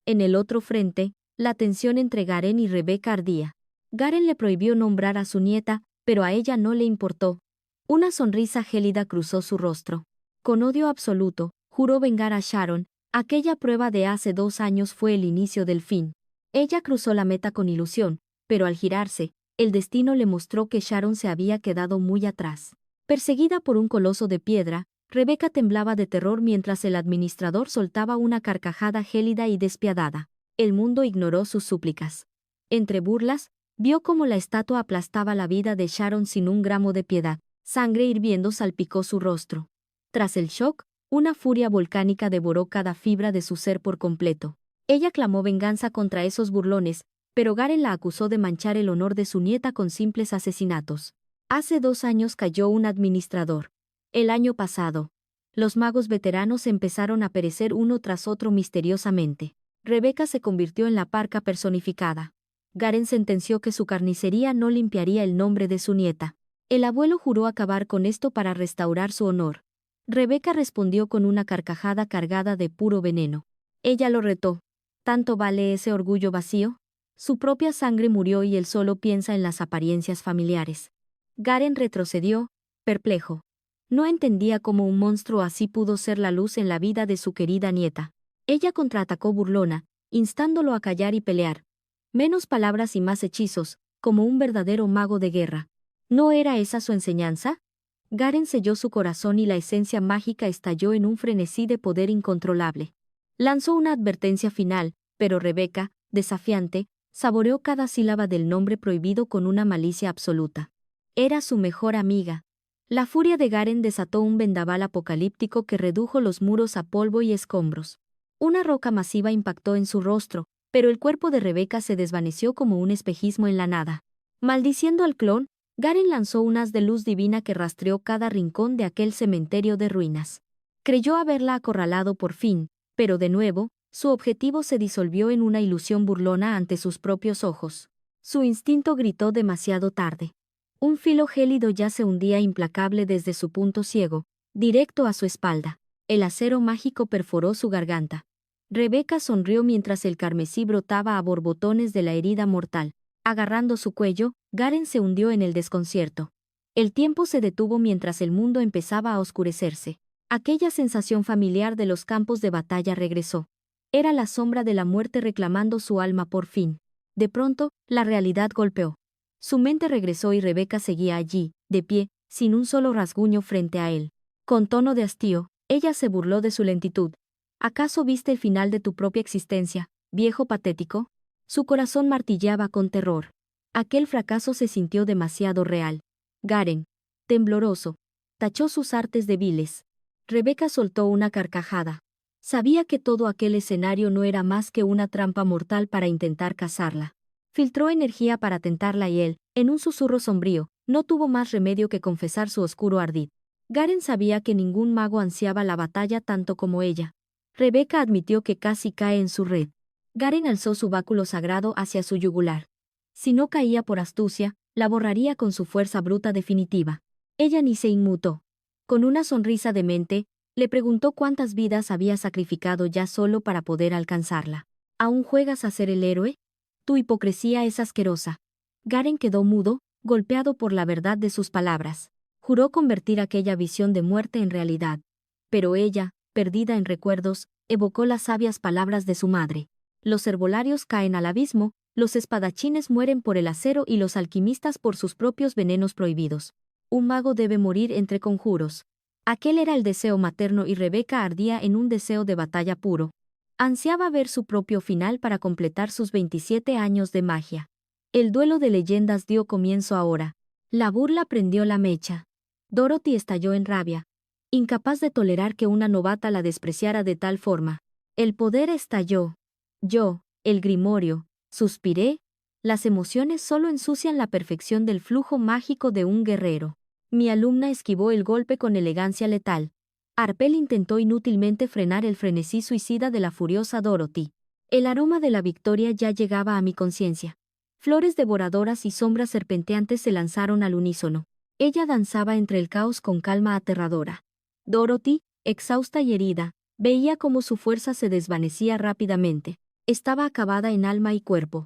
Speaker 1: En el otro frente, la tensión entre Garen y Rebecca ardía. Garen le prohibió nombrar a su nieta, pero a ella no le importó. Una sonrisa gélida cruzó su rostro. Con odio absoluto, juró vengar a Sharon. Aquella prueba de hace 2 años fue el inicio del fin. Ella cruzó la meta con ilusión, pero al girarse, el destino le mostró que Sharon se había quedado muy atrás. Perseguida por un coloso de piedra, Rebecca temblaba de terror mientras el administrador soltaba una carcajada gélida y despiadada. El mundo ignoró sus súplicas. Entre burlas, vio cómo la estatua aplastaba la vida de Sharon sin un gramo de piedad. Sangre hirviendo salpicó su rostro. Tras el shock, una furia volcánica devoró cada fibra de su ser por completo. Ella clamó venganza contra esos burlones, pero Garen la acusó de manchar el honor de su nieta con simples asesinatos. Hace 2 años cayó un administrador. El año pasado, los magos veteranos empezaron a perecer uno tras otro misteriosamente. Rebecca se convirtió en la parca personificada. Garen sentenció que su carnicería no limpiaría el nombre de su nieta. El abuelo juró acabar con esto para restaurar su honor. Rebecca respondió con una carcajada cargada de puro veneno. Ella lo retó. ¿Tanto vale ese orgullo vacío? Su propia sangre murió y él solo piensa en las apariencias familiares. Garen retrocedió, perplejo. No entendía cómo un monstruo así pudo ser la luz en la vida de su querida nieta. Ella contraatacó burlona, instándolo a callar y pelear. Menos palabras y más hechizos, como un verdadero mago de guerra. ¿No era esa su enseñanza? Garen selló su corazón y la esencia mágica estalló en un frenesí de poder incontrolable. Lanzó una advertencia final, pero Rebecca, desafiante, saboreó cada sílaba del nombre prohibido con una malicia absoluta. Era su mejor amiga. La furia de Garen desató un vendaval apocalíptico que redujo los muros a polvo y escombros. Una roca masiva impactó en su rostro, pero el cuerpo de Rebecca se desvaneció como un espejismo en la nada. Maldiciendo al clon, Garen lanzó un haz de luz divina que rastreó cada rincón de aquel cementerio de ruinas. Creyó haberla acorralado por fin, pero de nuevo, su objetivo se disolvió en una ilusión burlona ante sus propios ojos. Su instinto gritó demasiado tarde. Un filo gélido ya se hundía implacable desde su punto ciego, directo a su espalda. El acero mágico perforó su garganta. Rebecca sonrió mientras el carmesí brotaba a borbotones de la herida mortal. Agarrando su cuello, Garen se hundió en el desconcierto. El tiempo se detuvo mientras el mundo empezaba a oscurecerse. Aquella sensación familiar de los campos de batalla regresó. Era la sombra de la muerte reclamando su alma por fin. De pronto, la realidad golpeó. Su mente regresó y Rebecca seguía allí, de pie, sin un solo rasguño frente a él. Con tono de hastío, ella se burló de su lentitud. ¿Acaso viste el final de tu propia existencia, viejo patético? Su corazón martilleaba con terror. Aquel fracaso se sintió demasiado real. Garen, tembloroso, tachó sus artes de viles. Rebecca soltó una carcajada. Sabía que todo aquel escenario no era más que una trampa mortal para intentar cazarla. Filtró energía para tentarla y él, en un susurro sombrío, no tuvo más remedio que confesar su oscuro ardid. Garen sabía que ningún mago ansiaba la batalla tanto como ella. Rebecca admitió que casi cae en su red. Garen alzó su báculo sagrado hacia su yugular. Si no caía por astucia, la borraría con su fuerza bruta definitiva. Ella ni se inmutó. Con una sonrisa demente, le preguntó cuántas vidas había sacrificado ya solo para poder alcanzarla. ¿Aún juegas a ser el héroe? Tu hipocresía es asquerosa. Garen quedó mudo, golpeado por la verdad de sus palabras. Juró convertir aquella visión de muerte en realidad. Pero ella, perdida en recuerdos, evocó las sabias palabras de su madre. Los herbolarios caen al abismo, los espadachines mueren por el acero y los alquimistas por sus propios venenos prohibidos. Un mago debe morir entre conjuros. Aquel era el deseo materno y Rebeca ardía en un deseo de batalla puro. Ansiaba ver su propio final para completar sus 27 años de magia. El duelo de leyendas dio comienzo ahora. La burla prendió la mecha. Dorothy estalló en rabia, incapaz de tolerar que una novata la despreciara de tal forma. El poder estalló. Yo, el grimorio, suspiré. Las emociones solo ensucian la perfección del flujo mágico de un guerrero. Mi alumna esquivó el golpe con elegancia letal. Arpel intentó inútilmente frenar el frenesí suicida de la furiosa Dorothy. El aroma de la victoria ya llegaba a mi conciencia. Flores devoradoras y sombras serpenteantes se lanzaron al unísono. Ella danzaba entre el caos con calma aterradora. Dorothy, exhausta y herida, veía cómo su fuerza se desvanecía rápidamente. Estaba acabada en alma y cuerpo.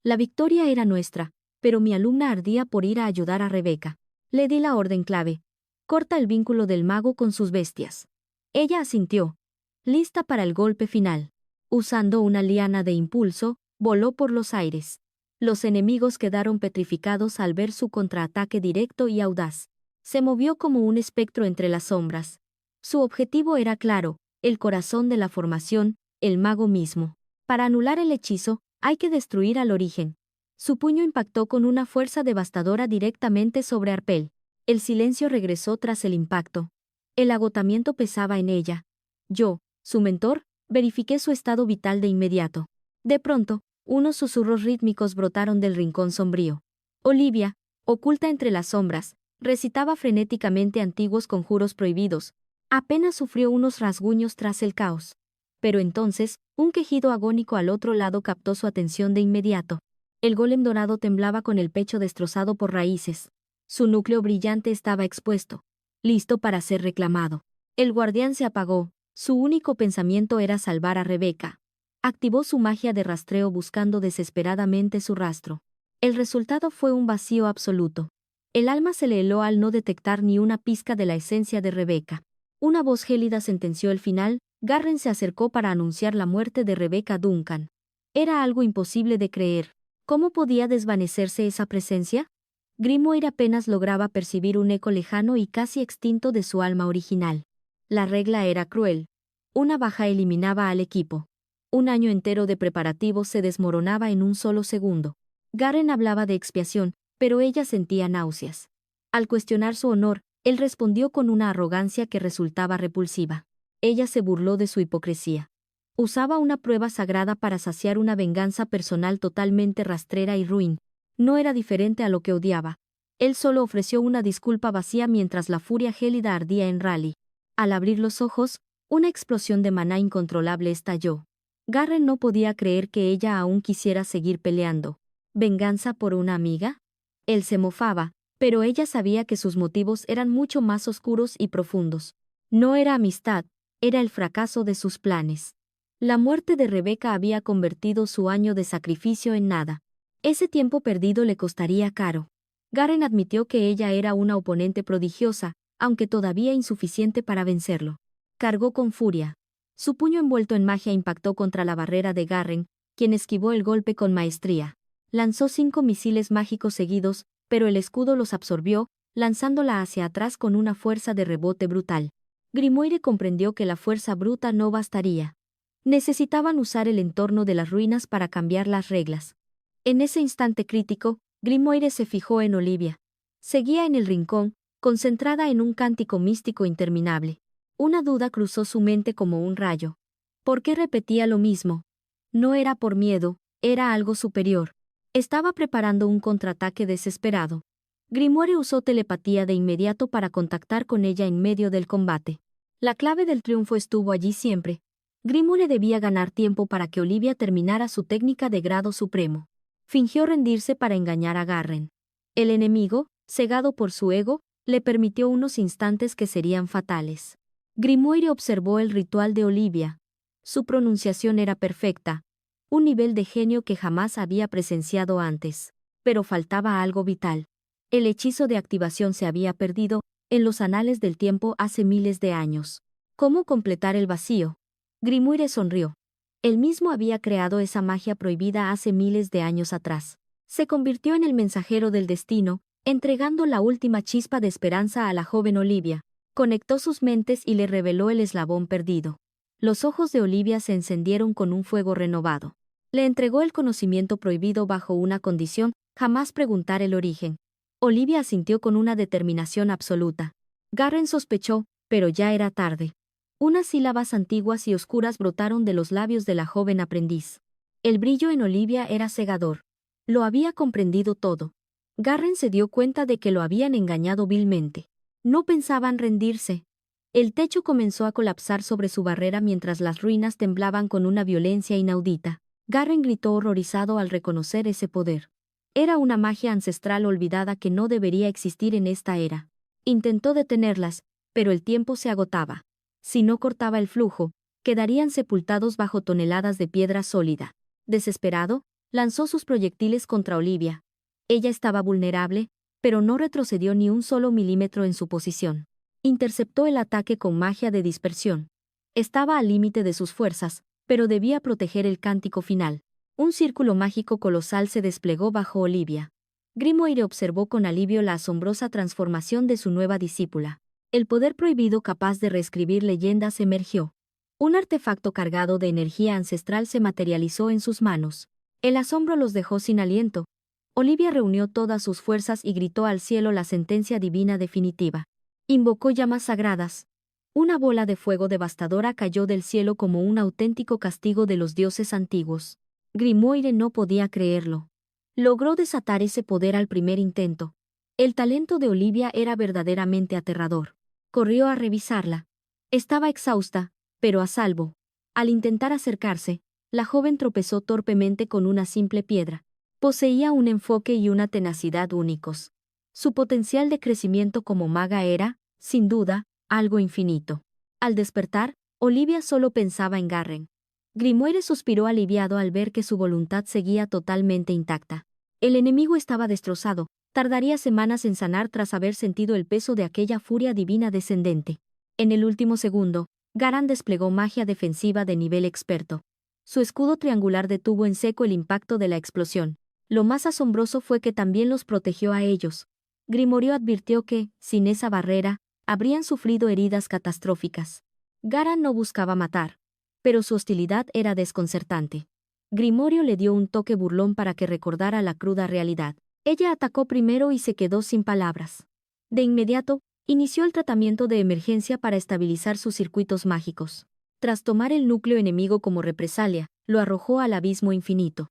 Speaker 1: La victoria era nuestra, pero mi alumna ardía por ir a ayudar a Rebeca. Le di la orden clave. Corta el vínculo del mago con sus bestias. Ella asintió, lista para el golpe final. Usando una liana de impulso, voló por los aires. Los enemigos quedaron petrificados al ver su contraataque directo y audaz. Se movió como un espectro entre las sombras. Su objetivo era claro, el corazón de la formación, el mago mismo. Para anular el hechizo, hay que destruir al origen. Su puño impactó con una fuerza devastadora directamente sobre Arpel. El silencio regresó tras el impacto. El agotamiento pesaba en ella. Yo, su mentor, verifiqué su estado vital de inmediato. De pronto, unos susurros rítmicos brotaron del rincón sombrío. Olivia, oculta entre las sombras, recitaba frenéticamente antiguos conjuros prohibidos. Apenas sufrió unos rasguños tras el caos. Pero entonces, un quejido agónico al otro lado captó su atención de inmediato. El golem dorado temblaba con el pecho destrozado por raíces. Su núcleo brillante estaba expuesto, listo para ser reclamado. El guardián se apagó, su único pensamiento era salvar a Rebeca. Activó su magia de rastreo buscando desesperadamente su rastro. El resultado fue un vacío absoluto. El alma se le heló al no detectar ni una pizca de la esencia de Rebeca. Una voz gélida sentenció el final. Garren se acercó para anunciar la muerte de Rebeca Duncan. Era algo imposible de creer. ¿Cómo podía desvanecerse esa presencia? Grimoire apenas lograba percibir un eco lejano y casi extinto de su alma original. La regla era cruel. Una baja eliminaba al equipo. Un año entero de preparativos se desmoronaba en un solo segundo. Garren hablaba de expiación, pero ella sentía náuseas. Al cuestionar su honor, él respondió con una arrogancia que resultaba repulsiva. Ella se burló de su hipocresía. Usaba una prueba sagrada para saciar una venganza personal totalmente rastrera y ruin. No era diferente a lo que odiaba. Él solo ofreció una disculpa vacía mientras la furia gélida ardía en Raleigh. Al abrir los ojos, una explosión de maná incontrolable estalló. Garren no podía creer que ella aún quisiera seguir peleando. ¿Venganza por una amiga? Él se mofaba, pero ella sabía que sus motivos eran mucho más oscuros y profundos. No era amistad, era el fracaso de sus planes. La muerte de Rebeca había convertido su año de sacrificio en nada. Ese tiempo perdido le costaría caro. Garren admitió que ella era una oponente prodigiosa, aunque todavía insuficiente para vencerlo. Cargó con furia. Su puño envuelto en magia impactó contra la barrera de Garren, quien esquivó el golpe con maestría. Lanzó 5 misiles mágicos seguidos, pero el escudo los absorbió, lanzándola hacia atrás con una fuerza de rebote brutal. Grimoire comprendió que la fuerza bruta no bastaría. Necesitaban usar el entorno de las ruinas para cambiar las reglas. En ese instante crítico, Grimoire se fijó en Olivia. Seguía en el rincón, concentrada en un cántico místico interminable. Una duda cruzó su mente como un rayo. ¿Por qué repetía lo mismo? No era por miedo, era algo superior. Estaba preparando un contraataque desesperado. Grimoire usó telepatía de inmediato para contactar con ella en medio del combate. La clave del triunfo estuvo allí siempre. Grimoire debía ganar tiempo para que Olivia terminara su técnica de grado supremo. Fingió rendirse para engañar a Garren. El enemigo, cegado por su ego, le permitió unos instantes que serían fatales. Grimoire observó el ritual de Olivia. Su pronunciación era perfecta, un nivel de genio que jamás había presenciado antes. Pero faltaba algo vital. El hechizo de activación se había perdido en los anales del tiempo hace miles de años. ¿Cómo completar el vacío? Grimoire sonrió. Él mismo había creado esa magia prohibida hace miles de años atrás. Se convirtió en el mensajero del destino, entregando la última chispa de esperanza a la joven Olivia. Conectó sus mentes y le reveló el eslabón perdido. Los ojos de Olivia se encendieron con un fuego renovado. Le entregó el conocimiento prohibido bajo una condición: jamás preguntar el origen. Olivia asintió con una determinación absoluta. Garren sospechó, pero ya era tarde. Unas sílabas antiguas y oscuras brotaron de los labios de la joven aprendiz. El brillo en Olivia era cegador. Lo había comprendido todo. Garren se dio cuenta de que lo habían engañado vilmente. No pensaban rendirse. El techo comenzó a colapsar sobre su barrera mientras las ruinas temblaban con una violencia inaudita. Garren gritó horrorizado al reconocer ese poder. Era una magia ancestral olvidada que no debería existir en esta era. Intentó detenerlas, pero el tiempo se agotaba. Si no cortaba el flujo, quedarían sepultados bajo toneladas de piedra sólida. Desesperado, lanzó sus proyectiles contra Olivia. Ella estaba vulnerable, pero no retrocedió ni un solo milímetro en su posición. Interceptó el ataque con magia de dispersión. Estaba al límite de sus fuerzas, pero debía proteger el cántico final. Un círculo mágico colosal se desplegó bajo Olivia. Grimoire observó con alivio la asombrosa transformación de su nueva discípula. El poder prohibido capaz de reescribir leyendas emergió. Un artefacto cargado de energía ancestral se materializó en sus manos. El asombro los dejó sin aliento. Olivia reunió todas sus fuerzas y gritó al cielo la sentencia divina definitiva. Invocó llamas sagradas. Una bola de fuego devastadora cayó del cielo como un auténtico castigo de los dioses antiguos. Grimoire no podía creerlo. Logró desatar ese poder al primer intento. El talento de Olivia era verdaderamente aterrador. Corrió a revisarla. Estaba exhausta, pero a salvo. Al intentar acercarse, la joven tropezó torpemente con una simple piedra. Poseía un enfoque y una tenacidad únicos. Su potencial de crecimiento como maga era, sin duda, algo infinito. Al despertar, Olivia solo pensaba en Garren. Grimoire suspiró aliviado al ver que su voluntad seguía totalmente intacta. El enemigo estaba destrozado, tardaría semanas en sanar tras haber sentido el peso de aquella furia divina descendente. En el último segundo, Garan desplegó magia defensiva de nivel experto. Su escudo triangular detuvo en seco el impacto de la explosión. Lo más asombroso fue que también los protegió a ellos. Grimorio advirtió que, sin esa barrera, habrían sufrido heridas catastróficas. Garan no buscaba matar, pero su hostilidad era desconcertante. Grimorio le dio un toque burlón para que recordara la cruda realidad. Ella atacó primero y se quedó sin palabras. De inmediato, inició el tratamiento de emergencia para estabilizar sus circuitos mágicos. Tras tomar el núcleo enemigo como represalia, lo arrojó al abismo infinito.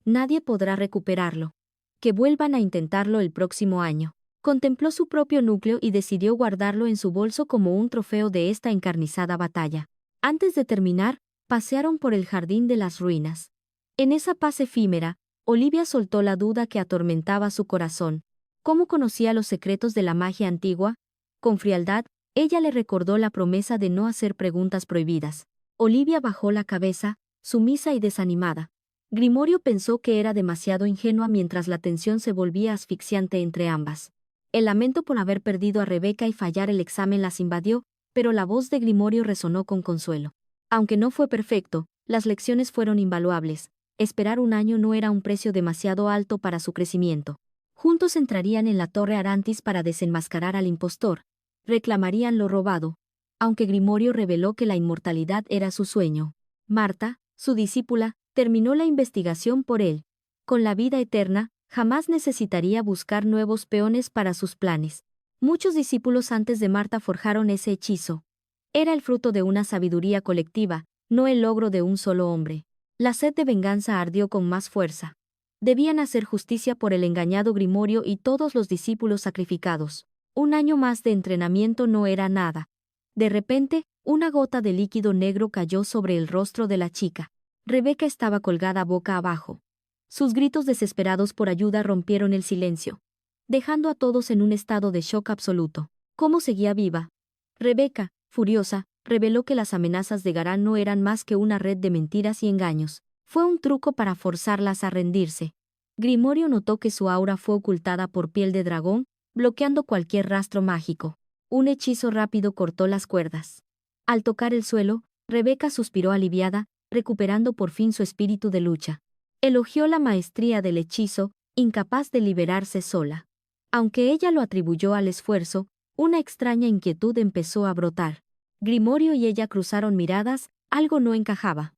Speaker 1: Nadie podrá recuperarlo. Que vuelvan a intentarlo el próximo año. Contempló su propio núcleo y decidió guardarlo en su bolso como un trofeo de esta encarnizada batalla. Antes de terminar, pasearon por el jardín de las ruinas. En esa paz efímera, Olivia soltó la duda que atormentaba su corazón. ¿Cómo conocía los secretos de la magia antigua? Con frialdad, ella le recordó la promesa de no hacer preguntas prohibidas. Olivia bajó la cabeza, sumisa y desanimada. Grimorio pensó que era demasiado ingenua mientras la tensión se volvía asfixiante entre ambas. El lamento por haber perdido a Rebeca y fallar el examen las invadió, pero la voz de Grimorio resonó con consuelo. Aunque no fue perfecto, las lecciones fueron invaluables. Esperar un año no era un precio demasiado alto para su crecimiento. Juntos entrarían en la Torre Arantis para desenmascarar al impostor. Reclamarían lo robado. Aunque Grimorio reveló que la inmortalidad era su sueño. Marta, su discípula, terminó la investigación por él. Con la vida eterna, jamás necesitaría buscar nuevos peones para sus planes. Muchos discípulos antes de Marta forjaron ese hechizo. Era el fruto de una sabiduría colectiva, no el logro de un solo hombre. La sed de venganza ardió con más fuerza. Debían hacer justicia por el engañado Grimorio y todos los discípulos sacrificados. Un año más de entrenamiento no era nada. De repente, una gota de líquido negro cayó sobre el rostro de la chica. Rebeca estaba colgada boca abajo. Sus gritos desesperados por ayuda rompieron el silencio, dejando a todos en un estado de shock absoluto. ¿Cómo seguía viva? Rebeca, furiosa, reveló que las amenazas de Garan no eran más que una red de mentiras y engaños. Fue un truco para forzarlas a rendirse. Grimorio notó que su aura fue ocultada por piel de dragón, bloqueando cualquier rastro mágico. Un hechizo rápido cortó las cuerdas. Al tocar el suelo, Rebeca suspiró aliviada, recuperando por fin su espíritu de lucha. Elogió la maestría del hechizo, incapaz de liberarse sola. Aunque ella lo atribuyó al esfuerzo, Una extraña inquietud empezó a brotar. Grimorio y ella cruzaron miradas, algo no encajaba.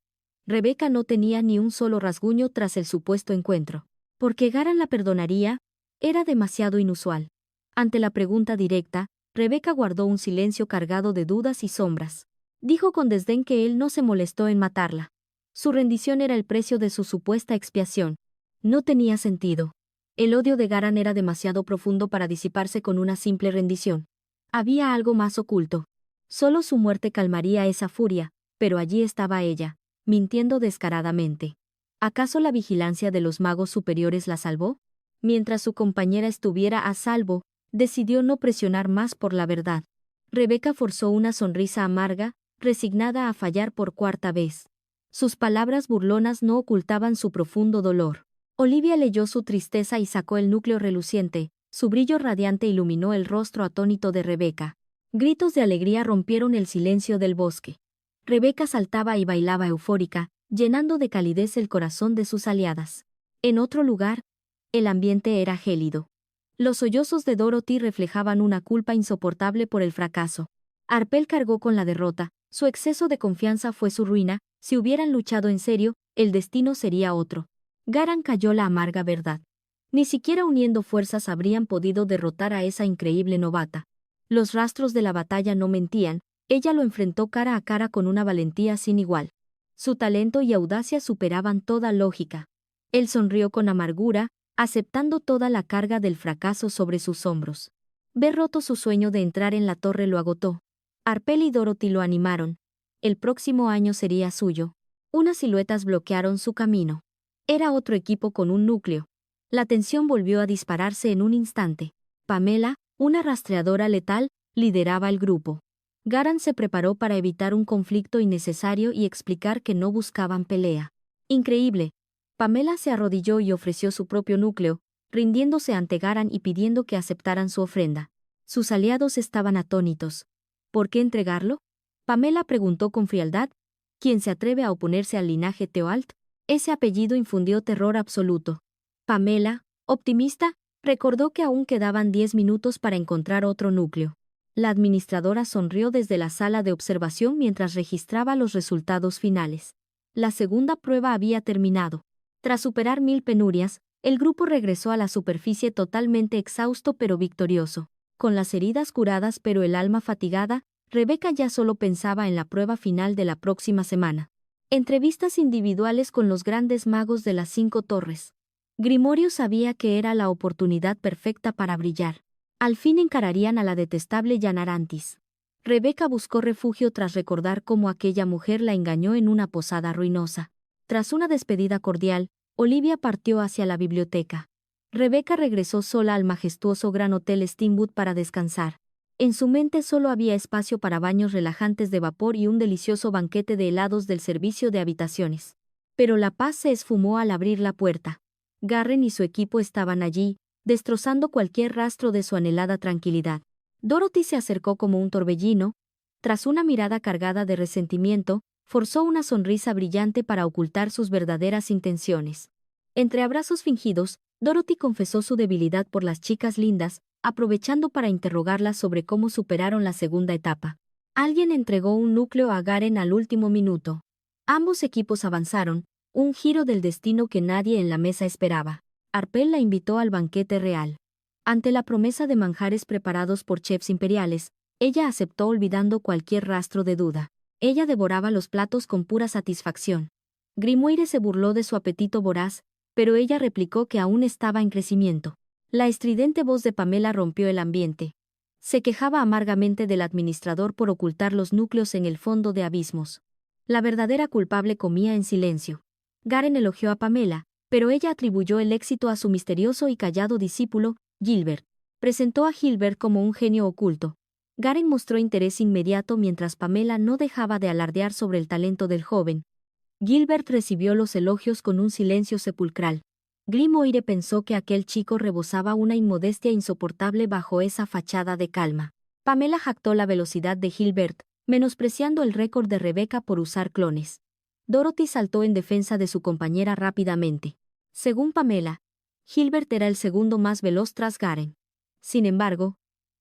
Speaker 1: Rebecca no tenía ni un solo rasguño tras el supuesto encuentro. ¿Por qué Garan la perdonaría? Era demasiado inusual. Ante la pregunta directa, Rebecca guardó un silencio cargado de dudas y sombras. Dijo con desdén que él no se molestó en matarla. Su rendición era el precio de su supuesta expiación. No tenía sentido. El odio de Garan era demasiado profundo para disiparse con una simple rendición. Había algo más oculto. Solo su muerte calmaría esa furia, pero allí estaba ella, mintiendo descaradamente. ¿Acaso la vigilancia de los magos superiores la salvó? Mientras su compañera estuviera a salvo, decidió no presionar más por la verdad. Rebecca forzó una sonrisa amarga, resignada a fallar por cuarta vez. Sus palabras burlonas no ocultaban su profundo dolor. Olivia leyó su tristeza y sacó el núcleo reluciente, su brillo radiante iluminó el rostro atónito de Rebecca. Gritos de alegría rompieron el silencio del bosque. Rebecca saltaba y bailaba eufórica, llenando de calidez el corazón de sus aliadas. En otro lugar, el ambiente era gélido. Los sollozos de Dorothy reflejaban una culpa insoportable por el fracaso. Arpel cargó con la derrota, su exceso de confianza fue su ruina, si hubieran luchado en serio, el destino sería otro. Garan cayó la amarga verdad. Ni siquiera uniendo fuerzas habrían podido derrotar a esa increíble novata. Los rastros de la batalla no mentían, ella lo enfrentó cara a cara con una valentía sin igual. Su talento y audacia superaban toda lógica. Él sonrió con amargura, aceptando toda la carga del fracaso sobre sus hombros. Ver roto su sueño de entrar en la torre lo agotó. Arpel y Dorothy lo animaron. El próximo año sería suyo. Unas siluetas bloquearon su camino. Era otro equipo con un núcleo. La tensión volvió a dispararse en un instante. Pamela, una rastreadora letal, lideraba el grupo. Garan se preparó para evitar un conflicto innecesario y explicar que no buscaban pelea. Increíble. Pamela se arrodilló y ofreció su propio núcleo, rindiéndose ante Garan y pidiendo que aceptaran su ofrenda. Sus aliados estaban atónitos. ¿Por qué entregarlo? Pamela preguntó con frialdad. ¿Quién se atreve a oponerse al linaje Teoalt? Ese apellido infundió terror absoluto. Pamela, optimista, recordó que aún quedaban 10 minutos para encontrar otro núcleo. La administradora sonrió desde la sala de observación mientras registraba los resultados finales. La segunda prueba había terminado. Tras superar 1000 penurias, el grupo regresó a la superficie totalmente exhausto pero victorioso. Con las heridas curadas pero el alma fatigada, Rebecca ya solo pensaba en la prueba final de la próxima semana. Entrevistas individuales con los grandes magos de las 5 torres. Grimorio sabía que era la oportunidad perfecta para brillar. Al fin encararían a la detestable Yanarantis. Rebecca buscó refugio tras recordar cómo aquella mujer la engañó en una posada ruinosa. Tras una despedida cordial, Olivia partió hacia la biblioteca. Rebecca regresó sola al majestuoso Gran Hotel Steamwood para descansar. En su mente solo había espacio para baños relajantes de vapor y un delicioso banquete de helados del servicio de habitaciones. Pero la paz se esfumó al abrir la puerta. Garren y su equipo estaban allí, destrozando cualquier rastro de su anhelada tranquilidad. Dorothy se acercó como un torbellino. Tras una mirada cargada de resentimiento, forzó una sonrisa brillante para ocultar sus verdaderas intenciones. Entre abrazos fingidos, Dorothy confesó su debilidad por las chicas lindas, aprovechando para interrogarlas sobre cómo superaron la segunda etapa. Alguien entregó un núcleo a Garen al último minuto. Ambos equipos avanzaron, un giro del destino que nadie en la mesa esperaba. Arpel la invitó al banquete real. Ante la promesa de manjares preparados por chefs imperiales, ella aceptó olvidando cualquier rastro de duda. Ella devoraba los platos con pura satisfacción. Grimoire se burló de su apetito voraz, pero ella replicó que aún estaba en crecimiento. La estridente voz de Pamela rompió el ambiente. Se quejaba amargamente del administrador por ocultar los núcleos en el fondo de abismos. La verdadera culpable comía en silencio. Garen elogió a Pamela, pero ella atribuyó el éxito a su misterioso y callado discípulo, Gilbert. Presentó a Gilbert como un genio oculto. Garen mostró interés inmediato mientras Pamela no dejaba de alardear sobre el talento del joven. Gilbert recibió los elogios con un silencio sepulcral. Grimoire pensó que aquel chico rebosaba una inmodestia insoportable bajo esa fachada de calma. Pamela jactó la velocidad de Gilbert, menospreciando el récord de Rebecca por usar clones. Dorothy saltó en defensa de su compañera rápidamente. Según Pamela, Gilbert era el segundo más veloz tras Garen. Sin embargo,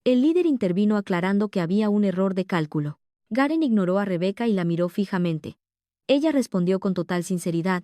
Speaker 1: El líder intervino aclarando que había un error de cálculo. Garen ignoró a Rebecca y la miró fijamente. Ella respondió con total sinceridad.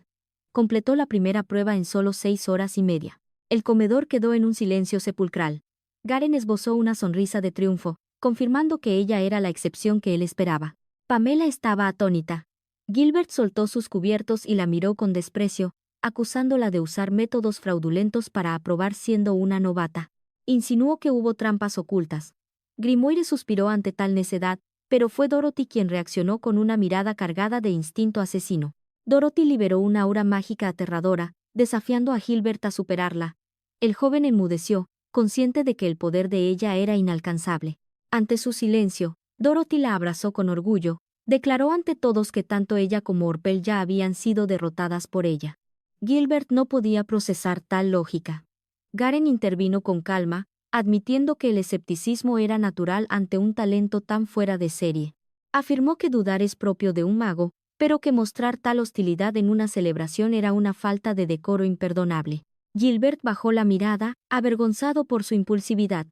Speaker 1: Completó la primera prueba en solo 6 horas y media. El comedor quedó en un silencio sepulcral. Garen esbozó una sonrisa de triunfo, confirmando que ella era la excepción que él esperaba. Pamela estaba atónita. Gilbert soltó sus cubiertos y la miró con desprecio, acusándola de usar métodos fraudulentos para aprobar siendo una novata. Insinuó que hubo trampas ocultas. Grimoire suspiró ante tal necedad, pero fue Dorothy quien reaccionó con una mirada cargada de instinto asesino. Dorothy liberó una aura mágica aterradora, desafiando a Gilbert a superarla. El joven enmudeció, consciente de que el poder de ella era inalcanzable. Ante su silencio, Dorothy la abrazó con orgullo, declaró ante todos que tanto ella como Orpel ya habían sido derrotadas por ella. Gilbert no podía procesar tal lógica. Garen intervino con calma, admitiendo que el escepticismo era natural ante un talento tan fuera de serie. Afirmó que dudar es propio de un mago, pero que mostrar tal hostilidad en una celebración era una falta de decoro imperdonable. Gilbert bajó la mirada, avergonzado por su impulsividad.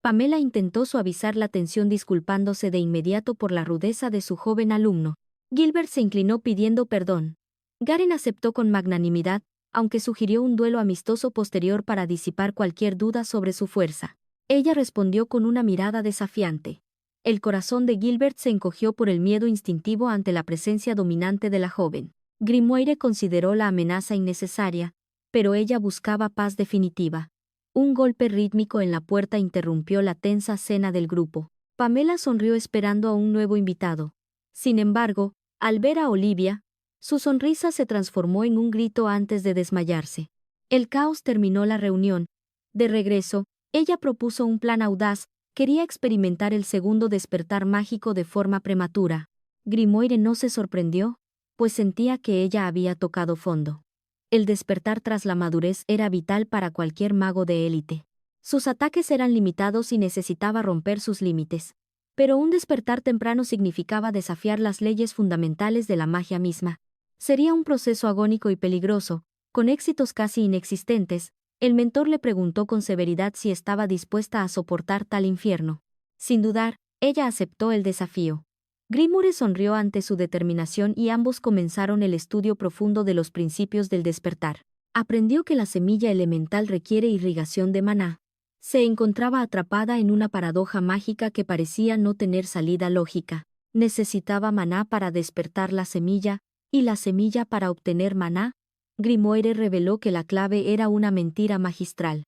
Speaker 1: Pamela intentó suavizar la tensión disculpándose de inmediato por la rudeza de su joven alumno. Gilbert se inclinó pidiendo perdón. Garen aceptó con magnanimidad, aunque sugirió un duelo amistoso posterior para disipar cualquier duda sobre su fuerza. Ella respondió con una mirada desafiante. El corazón de Gilbert se encogió por el miedo instintivo ante la presencia dominante de la joven. Grimoire consideró la amenaza innecesaria, pero ella buscaba paz definitiva. Un golpe rítmico en la puerta interrumpió la tensa cena del grupo. Pamela sonrió esperando a un nuevo invitado. Sin embargo, al ver a Olivia, su sonrisa se transformó en un grito antes de desmayarse. El caos terminó la reunión. De regreso, ella propuso un plan audaz, quería experimentar el segundo despertar mágico de forma prematura. Grimoire no se sorprendió, pues sentía que ella había tocado fondo. El despertar tras la madurez era vital para cualquier mago de élite. Sus ataques eran limitados y necesitaba romper sus límites. Pero un despertar temprano significaba desafiar las leyes fundamentales de la magia misma. Sería un proceso agónico y peligroso, con éxitos casi inexistentes. El mentor le preguntó con severidad si estaba dispuesta a soportar tal infierno. Sin dudar, ella aceptó el desafío. Grimoire sonrió ante su determinación y ambos comenzaron el estudio profundo de los principios del despertar. Aprendió que la semilla elemental requiere irrigación de maná. Se encontraba atrapada en una paradoja mágica que parecía no tener salida lógica. Necesitaba maná para despertar la semilla, y la semilla para obtener maná. Grimoire reveló que la clave era una mentira magistral.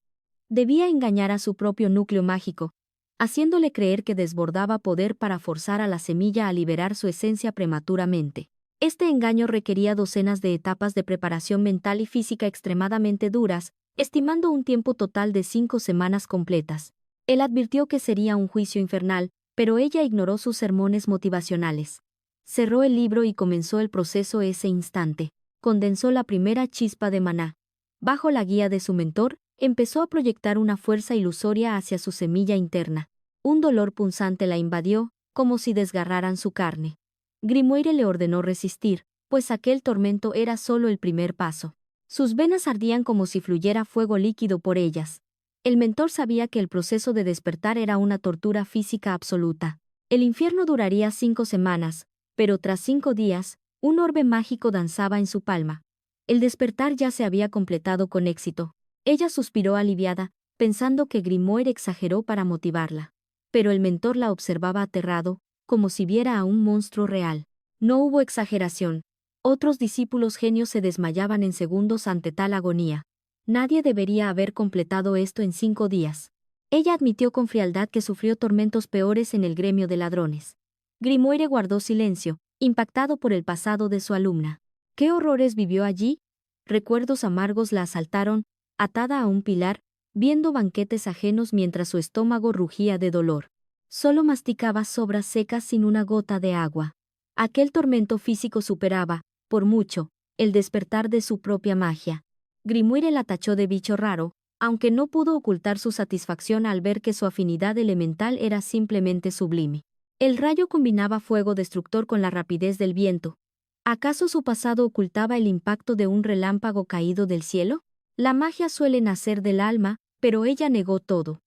Speaker 1: Debía engañar a su propio núcleo mágico, haciéndole creer que desbordaba poder para forzar a la semilla a liberar su esencia prematuramente. Este engaño requería docenas de etapas de preparación mental y física extremadamente duras, estimando un tiempo total de 5 semanas completas. Él advirtió que sería un juicio infernal, pero ella ignoró sus sermones motivacionales. Cerró el libro y comenzó el proceso ese instante. Condensó la primera chispa de maná. Bajo la guía de su mentor, empezó a proyectar una fuerza ilusoria hacia su semilla interna. Un dolor punzante la invadió, como si desgarraran su carne. Grimoire le ordenó resistir, pues aquel tormento era solo el primer paso. Sus venas ardían como si fluyera fuego líquido por ellas. El mentor sabía que el proceso de despertar era una tortura física absoluta. El infierno duraría 5 semanas, pero tras 5 días, un orbe mágico danzaba en su palma. El despertar ya se había completado con éxito. Ella suspiró aliviada, pensando que Grimoire exageró para motivarla. Pero el mentor la observaba aterrado, como si viera a un monstruo real. No hubo exageración. Otros discípulos genios se desmayaban en segundos ante tal agonía. Nadie debería haber completado esto en 5 días. Ella admitió con frialdad que sufrió tormentos peores en el gremio de ladrones. Grimoire guardó silencio, impactado por el pasado de su alumna. ¿Qué horrores vivió allí? Recuerdos amargos la asaltaron, atada a un pilar, viendo banquetes ajenos mientras su estómago rugía de dolor. Solo masticaba sobras secas sin una gota de agua. Aquel tormento físico superaba, por mucho, el despertar de su propia magia. Grimoire la tachó de bicho raro, aunque no pudo ocultar su satisfacción al ver que su afinidad elemental era simplemente sublime. El rayo combinaba fuego destructor con la rapidez del viento. ¿Acaso su pasado ocultaba el impacto de un relámpago caído del cielo? La magia suele nacer del alma, pero ella negó todo.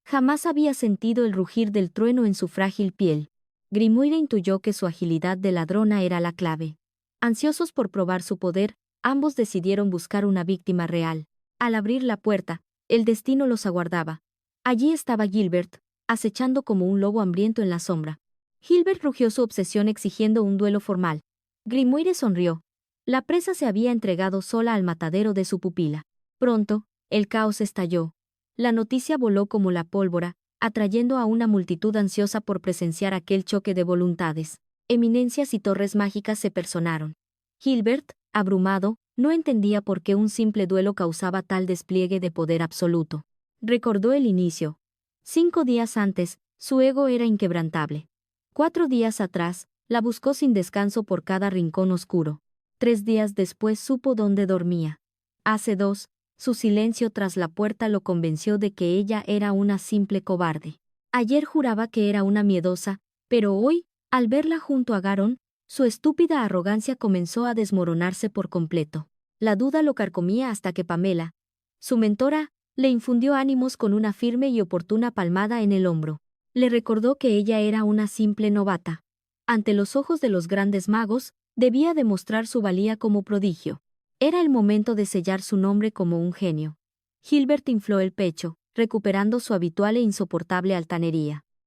Speaker 1: Jamás había sentido el rugir del trueno en su frágil piel. Grimóire intuyó que su agilidad de ladrona era la clave. Ansiosos por probar su poder, ambos decidieron buscar una víctima real. Al abrir la puerta, el destino los aguardaba. Allí estaba Gilbert, acechando como un lobo hambriento en la sombra. Gilbert rugió su obsesión exigiendo un duelo formal. Grimóire sonrió. La presa se había entregado sola al matadero de su pupila. Pronto, el caos estalló. La noticia voló como la pólvora, atrayendo a una multitud ansiosa por presenciar aquel choque de voluntades. Eminencias y torres mágicas se personaron. Gilbert, abrumado, no entendía por qué un simple duelo causaba tal despliegue de poder absoluto. Recordó el inicio. 5 días antes, su ego era inquebrantable. 4 días atrás, la buscó sin descanso por cada rincón oscuro. 3 días después supo dónde dormía. Hace 2, su silencio tras la puerta lo convenció de que ella era una simple cobarde. Ayer juraba que era una miedosa, pero hoy, al verla junto a Garon, su estúpida arrogancia comenzó a desmoronarse por completo. La duda lo carcomía hasta que Pamela, su mentora, le infundió ánimos con una firme y oportuna palmada en el hombro. Le recordó que ella era una simple novata. Ante los ojos de los grandes magos, debía demostrar su valía como prodigio. Era el momento de sellar su nombre como un genio. Gilbert infló el pecho, recuperando su habitual e insoportable altanería.